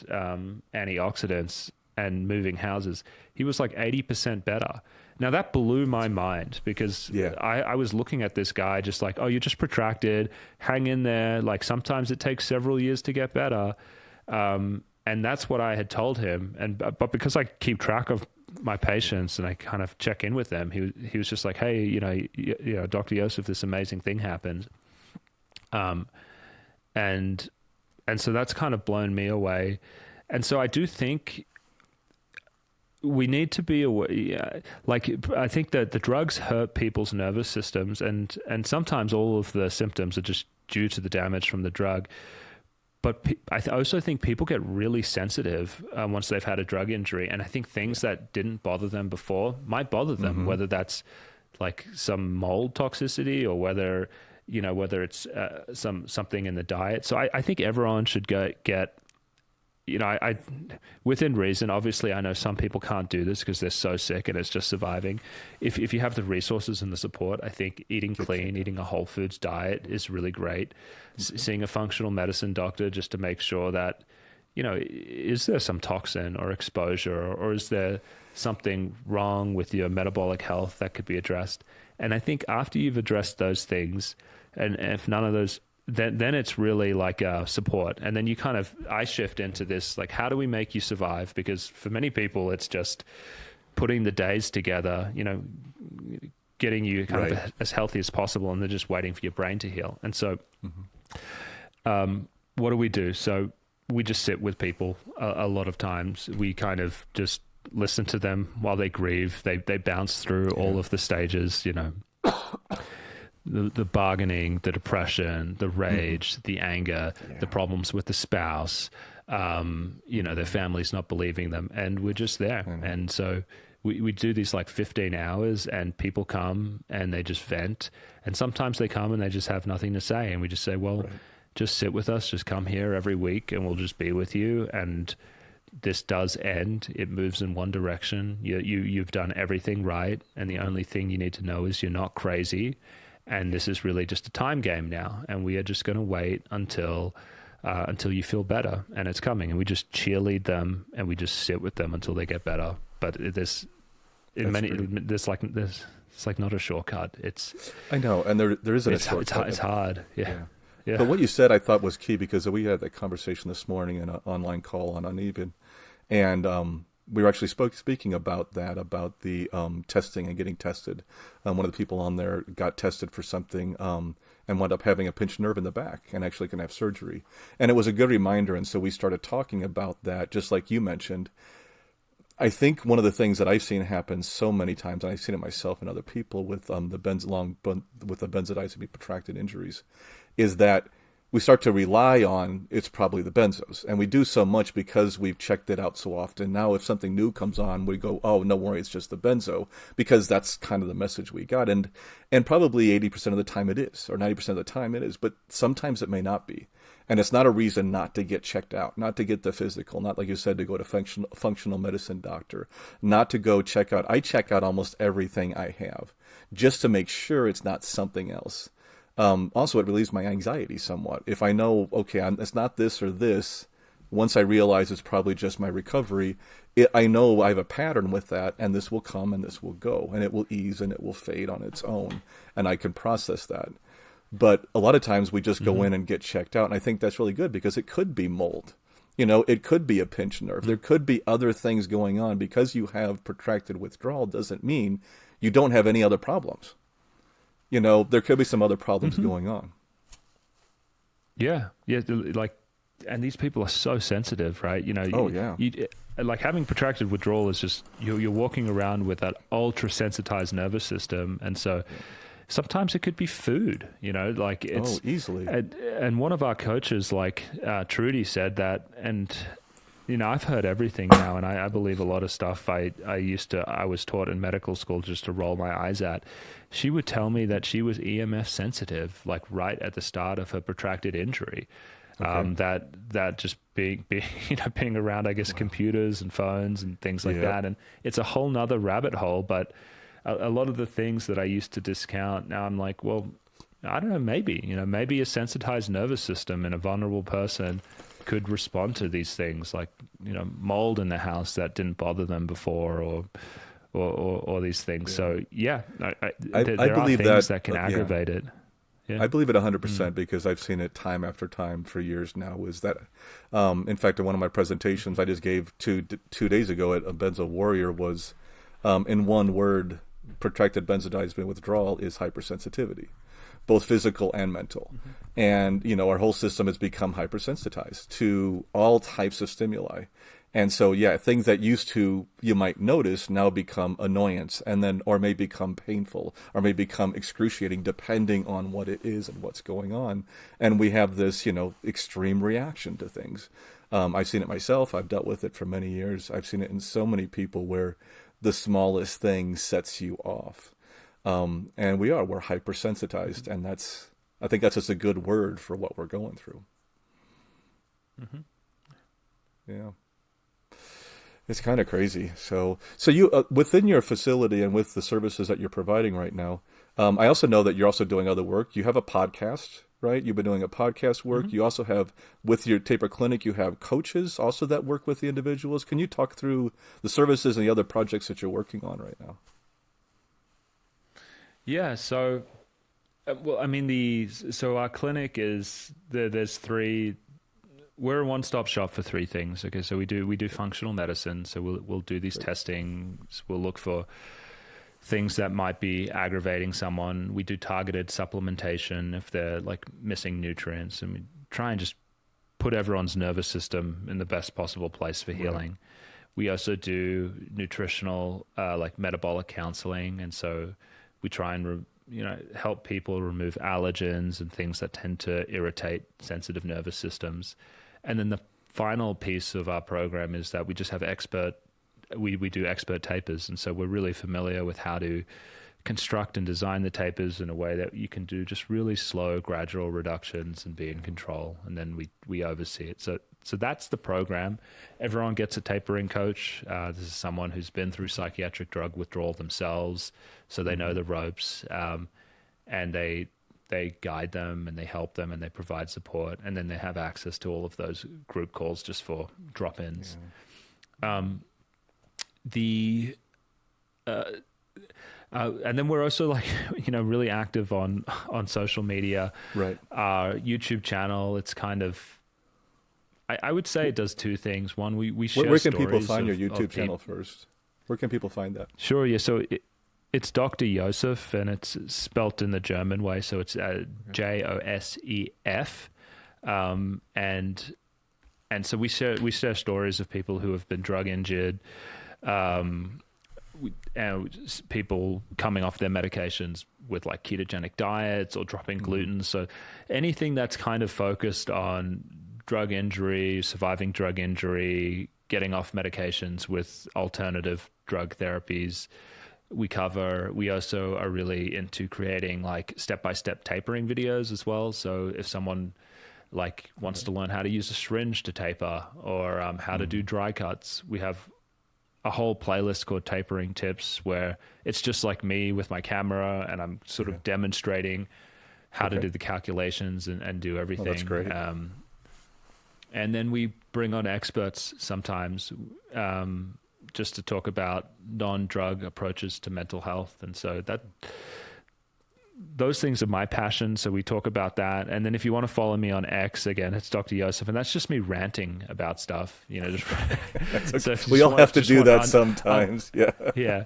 antioxidants, and moving houses, he was like 80% better. Now that blew my mind because I was looking at this guy just like, oh, you're just protracted, hang in there. Like sometimes it takes several years to get better. And that's what I had told him. But because I keep track of my patients and I kind of check in with them, he was just like, hey, you know, Dr. Josef, this amazing thing happened. And so that's kind of blown me away. And so I do think we need to be aware, like, I think that the drugs hurt people's nervous systems, and sometimes all of the symptoms are just due to the damage from the drug. But I also think people get really sensitive once they've had a drug injury. And I think things that didn't bother them before might bother them, whether that's like some mold toxicity or whether it's something in the diet. So I think everyone should get, you know, I within reason. Obviously, I know some people can't do this because they're so sick and it's just surviving. If you have the resources and the support, I think eating clean, eating a whole foods diet is really great. Seeing a functional medicine doctor just to make sure that, you know, is there some toxin or exposure, or is there something wrong with your metabolic health that could be addressed? And I think after you've addressed those things, and if none of those, then it's really like support. And then I shift into this, like, how do we make you survive? Because for many people, it's just putting the days together, you know, getting you kind of as healthy as possible, and then just waiting for your brain to heal. And so what do we do? So we just sit with people a lot of times. We kind of just listen to them while they grieve. They bounce through all of the stages, you know, the bargaining, the depression, the rage, the anger, the problems with the spouse, you know, their families not believing them. And we're just there. And so we do these like 15 hours, and people come and they just vent. And sometimes they come and they just have nothing to say. And we just say, well, just sit with us, just come here every week and we'll just be with you. And this does end. It moves in one direction. You've done everything right. And the only thing you need to know is you're not crazy. And this is really just a time game now. And we are just going to wait until you feel better. And it's coming. And we just cheerlead them and we just sit with them until they get better. But it's like not a shortcut. I know. And there isn't a shortcut. It's hard. Yeah. But what you said I thought was key, because we had that conversation this morning in an online call on Uneven. And we were actually speaking about the testing and getting tested. One of the people on there got tested for something and wound up having a pinched nerve in the back and actually can have surgery. And it was a good reminder. And so we started talking about that, just like you mentioned. I think one of the things that I've seen happen so many times, and I've seen it myself and other people with the benzodiazepine protracted injuries, is that we start to rely on, it's probably the benzos. And we do so much because we've checked it out so often. Now, if something new comes on, we go, oh, no worry, it's just the benzo, because that's kind of the message we got. And probably 80% of the time it is, or 90% of the time it is, but sometimes it may not be. And it's not a reason not to get checked out, not to get the physical, not, like you said, to go to functional medicine doctor, not to go check out. I check out almost everything I have just to make sure it's not something else. Also, it relieves my anxiety somewhat. If I know, okay, it's not this or this, once I realize it's probably just my recovery, I know I have a pattern with that, and this will come and this will go, and it will ease and it will fade on its own, and I can process that. But a lot of times we just go in and get checked out, and I think that's really good, because it could be mold. You know, it could be a pinched nerve. There could be other things going on. Because you have protracted withdrawal doesn't mean you don't have any other problems. You know, there could be some other problems going on. Yeah, like, and these people are so sensitive, right? You know, like having protracted withdrawal is just, you're walking around with that ultra sensitized nervous system, and so sometimes it could be food, you know, like it's easily. And one of our coaches, like Trudy, said that, and you know, I've heard everything now, and I believe a lot of stuff I was taught in medical school just to roll my eyes at. She would tell me that she was EMF sensitive, like right at the start of her protracted injury. That just being around, I guess, computers and phones and things like that. And it's a whole nother rabbit hole, but a lot of the things that I used to discount, now I'm like, well, I don't know, maybe a sensitized nervous system in a vulnerable person could respond to these things, like, you know, mold in the house that didn't bother them before, or these things. Yeah. So yeah, there are things that can aggravate it. Yeah. I believe it 100% because I've seen it time after time for years now. Is that, in fact, in one of my presentations I just gave two days ago at a Benzo Warrior was, in one word, protracted benzodiazepine withdrawal is hypersensitivity, both physical and mental. Mm-hmm. And, you know, our whole system has become hypersensitized to all types of stimuli. And so, yeah, things that used to, you might notice, now become annoyance, and then, or may become painful, or may become excruciating, depending on what it is and what's going on. And we have this, you know, extreme reaction to things. I've seen it myself. I've dealt with it for many years. I've seen it in so many people where the smallest thing sets you off. And we're hypersensitized, and I think that's just a good word for what we're going through. Mm-hmm. Yeah. It's kind of crazy. So you within your facility and with the services that you're providing right now, I also know that you're also doing other work. You have a podcast, right? You've been doing a podcast work. Mm-hmm. You also have, with your TaperClinic, you have coaches also that work with the individuals. Can you talk through the services and the other projects that you're working on right now? Yeah. So, well, I mean, so our clinic is there's three. We're a one-stop shop for three things. Okay, so we do functional medicine. So we'll do these testings. We'll look for things that might be aggravating someone. We do targeted supplementation if they're like missing nutrients, and we try and just put everyone's nervous system in the best possible place for healing. Right. We also do nutritional, like metabolic counseling, and so we try and help people remove allergens and things that tend to irritate sensitive nervous systems. And then the final piece of our program is that we just have we do expert tapers. And so we're really familiar with how to construct and design the tapers in a way that you can do just really slow, gradual reductions and be in control. And then we oversee it. So that's the program. Everyone gets a tapering coach. This is someone who's been through psychiatric drug withdrawal themselves, so they know the ropes, and they guide them and they help them and they provide support, and then they have access to all of those group calls just for drop-ins. Yeah. And then we're also really active on social media. Right. Our YouTube channel, it's kind of, I would say it does two things. One, we share Where can people find your YouTube channel first? Where can people find that? Sure, yeah. So it's Dr. Josef, and it's spelt in the German way, so it's Josef. And so we share stories of people who have been drug injured, and people coming off their medications with like ketogenic diets or dropping gluten. So anything that's kind of focused on drug injury, surviving drug injury, getting off medications with alternative drug therapies, we cover. We also are really into creating like step-by-step tapering videos as well. So if someone like wants to learn how to use a syringe to taper, or how to do dry cuts, we have a whole playlist called Tapering Tips, where it's just like me with my camera, and I'm sort of demonstrating how to do the calculations and do everything. Oh, that's great. And then we bring on experts sometimes, just to talk about non-drug approaches to mental health. And so those things are my passion. So we talk about that. And then if you want to follow me on X, again, it's Dr. Josef, and that's just me ranting about stuff, just so we all have to do that sometimes. Yeah. Yeah.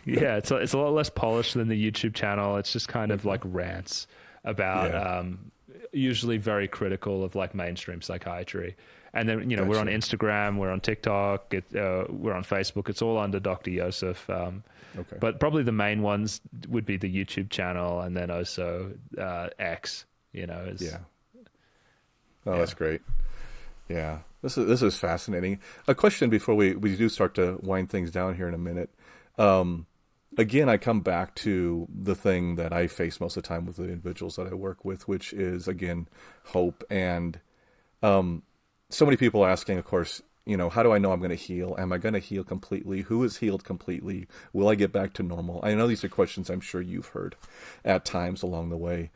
Yeah. It's a lot less polished than the YouTube channel. It's just kind of like rants about, usually very critical of like mainstream psychiatry. And then, gotcha. We're on Instagram, we're on TikTok, we're on Facebook. It's all under Dr. Josef. But probably the main ones would be the YouTube channel, and then also X. That's great. Yeah, this is fascinating. A question before we do start to wind things down here in a minute. Again, I come back to the thing that I face most of the time with the individuals that I work with, which is, again, hope. And so many people asking, of course, how do I know I'm going to heal? Am I going to heal completely? Who is healed completely? Will I get back to normal? I know these are questions I'm sure you've heard at times along the way.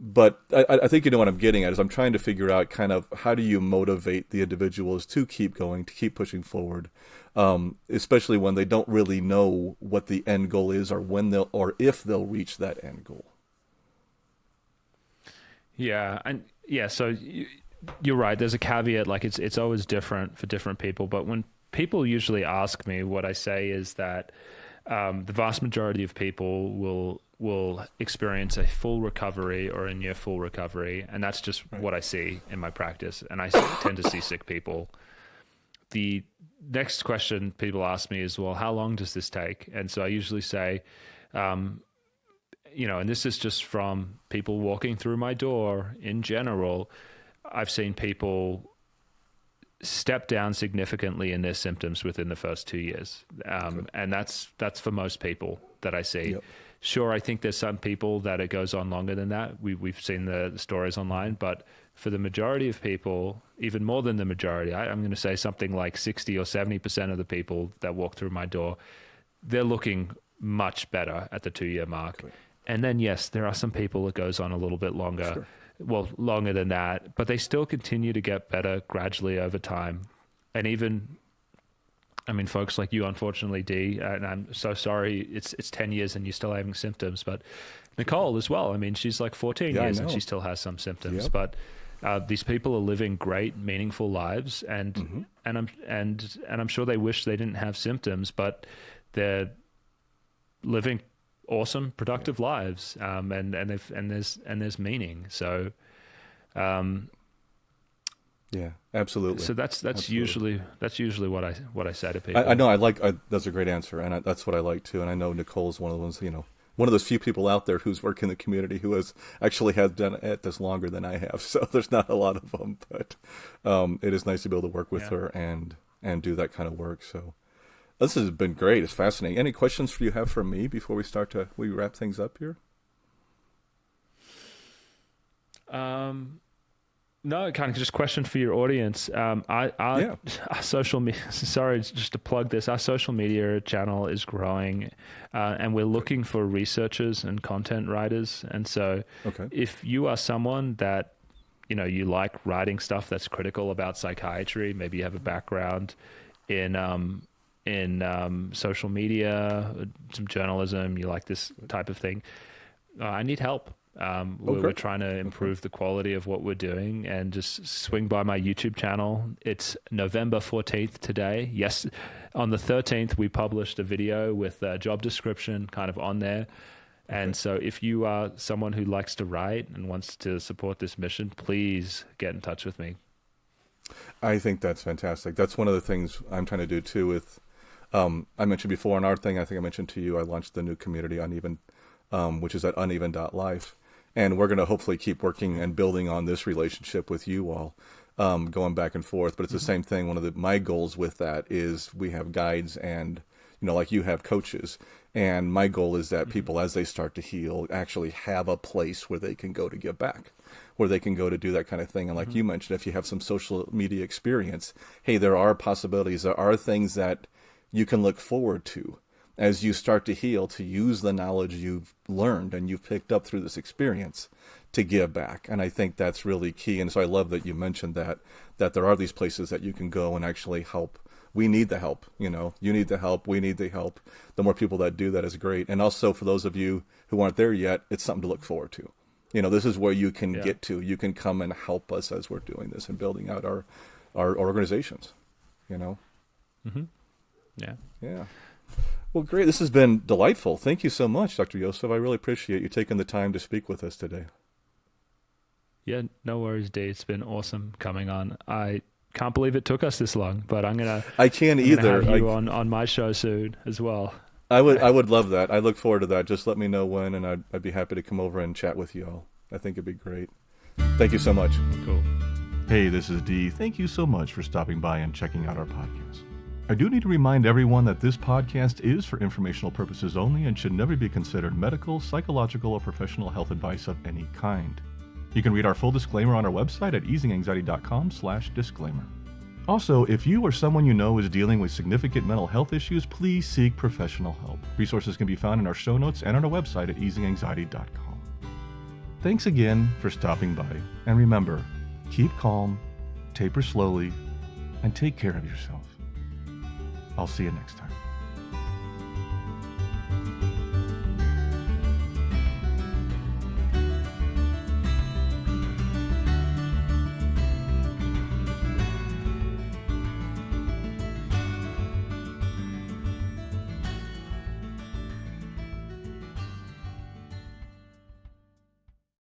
But I think you know what I'm getting at is I'm trying to figure out kind of how do you motivate the individuals to keep going, to keep pushing forward, especially when they don't really know what the end goal is or when they'll or if they'll reach that end goal. Yeah, and so you're right. There's a caveat, like it's always different for different people. But when people usually ask me, what I say is that the vast majority of people will experience a full recovery or a near full recovery, and that's just what I see in my practice. And I tend to see sick people. The next question people ask me is, well, how long does this take? And so I usually say, and this is just from people walking through my door in general, I've seen people step down significantly in their symptoms within the first 2 years. And that's for most people that I see. Yep. Sure, I think there's some people that it goes on longer than that. We've seen the stories online, but for the majority of people, even more than the majority, I'm going to say something like 60 or 70% of the people that walk through my door, they're looking much better at the 2-year mark. Right. And then, yes, there are some people it goes on a little bit longer. Sure. Well, longer than that, but they still continue to get better gradually over time. And even, folks like you, unfortunately, Dee, and I'm so sorry, it's 10 years and you're still having symptoms, but Nicole as well. She's like 14 years and she still has some symptoms, yep. But these people are living great, meaningful lives, and I'm sure they wish they didn't have symptoms, but they're living awesome, productive lives, and there's meaning. So, yeah, absolutely. So that's absolutely. usually what I say to people. I know that's a great answer, and that's what I like too. And I know Nicole's one of the ones, one of those few people out there who's worked in the community who has done it this longer than I have. So there's not a lot of them, but it is nice to be able to work with her and do that kind of work. So. This has been great. It's fascinating. Any questions you have for me before we wrap things up here? No, kind of just question for your audience. Our social media, sorry, just to plug this, our social media channel is growing, and we're looking for researchers and content writers. And so if you are someone that, you like writing stuff that's critical about psychiatry, maybe you have a background in social media, some journalism, you like this type of thing, I need help. We're trying to improve the quality of what we're doing, and just swing by my YouTube channel. It's November 14th today. Yes, on the 13th, we published a video with a job description kind of on there. And so if you are someone who likes to write and wants to support this mission, please get in touch with me. I think that's fantastic. That's one of the things I'm trying to do too with, I mentioned before in our thing, I think I mentioned to you, I launched the new community Uneven, which is at uneven.life. And we're going to hopefully keep working and building on this relationship with you all, going back and forth. But it's the same thing. One of my goals with that is we have guides and, like you have coaches. And my goal is that people, as they start to heal, actually have a place where they can go to give back, where they can go to do that kind of thing. And like you mentioned, if you have some social media experience, hey, there are possibilities. There are things that you can look forward to as you start to heal, to use the knowledge you've learned and you've picked up through this experience to give back. And I think that's really key. And so I love that you mentioned that there are these places that you can go and actually help. We need the help, you need the help. We need the help. The more people that do that is great. And also for those of you who aren't there yet, it's something to look forward to. This is where you can get to. You can come and help us as we're doing this and building out our organizations, Mm-hmm. Yeah. Yeah. Well, great. This has been delightful. Thank you so much, Dr. Josef. I really appreciate you taking the time to speak with us today. Yeah, no worries, Dave. It's been awesome coming on. I can't believe it took us this long, but I'm gonna have you on my show soon as well. I would love that. I look forward to that. Just let me know when, and I'd be happy to come over and chat with you all. I think it'd be great. Thank you so much. Cool. Hey, this is Dee. Thank you so much for stopping by and checking out our podcast. I do need to remind everyone that this podcast is for informational purposes only and should never be considered medical, psychological, or professional health advice of any kind. You can read our full disclaimer on our website at easinganxiety.com/disclaimer. Also, if you or someone you know is dealing with significant mental health issues, please seek professional help. Resources can be found in our show notes and on our website at easinganxiety.com. Thanks again for stopping by. And remember, keep calm, taper slowly, and take care of yourself. I'll see you next time.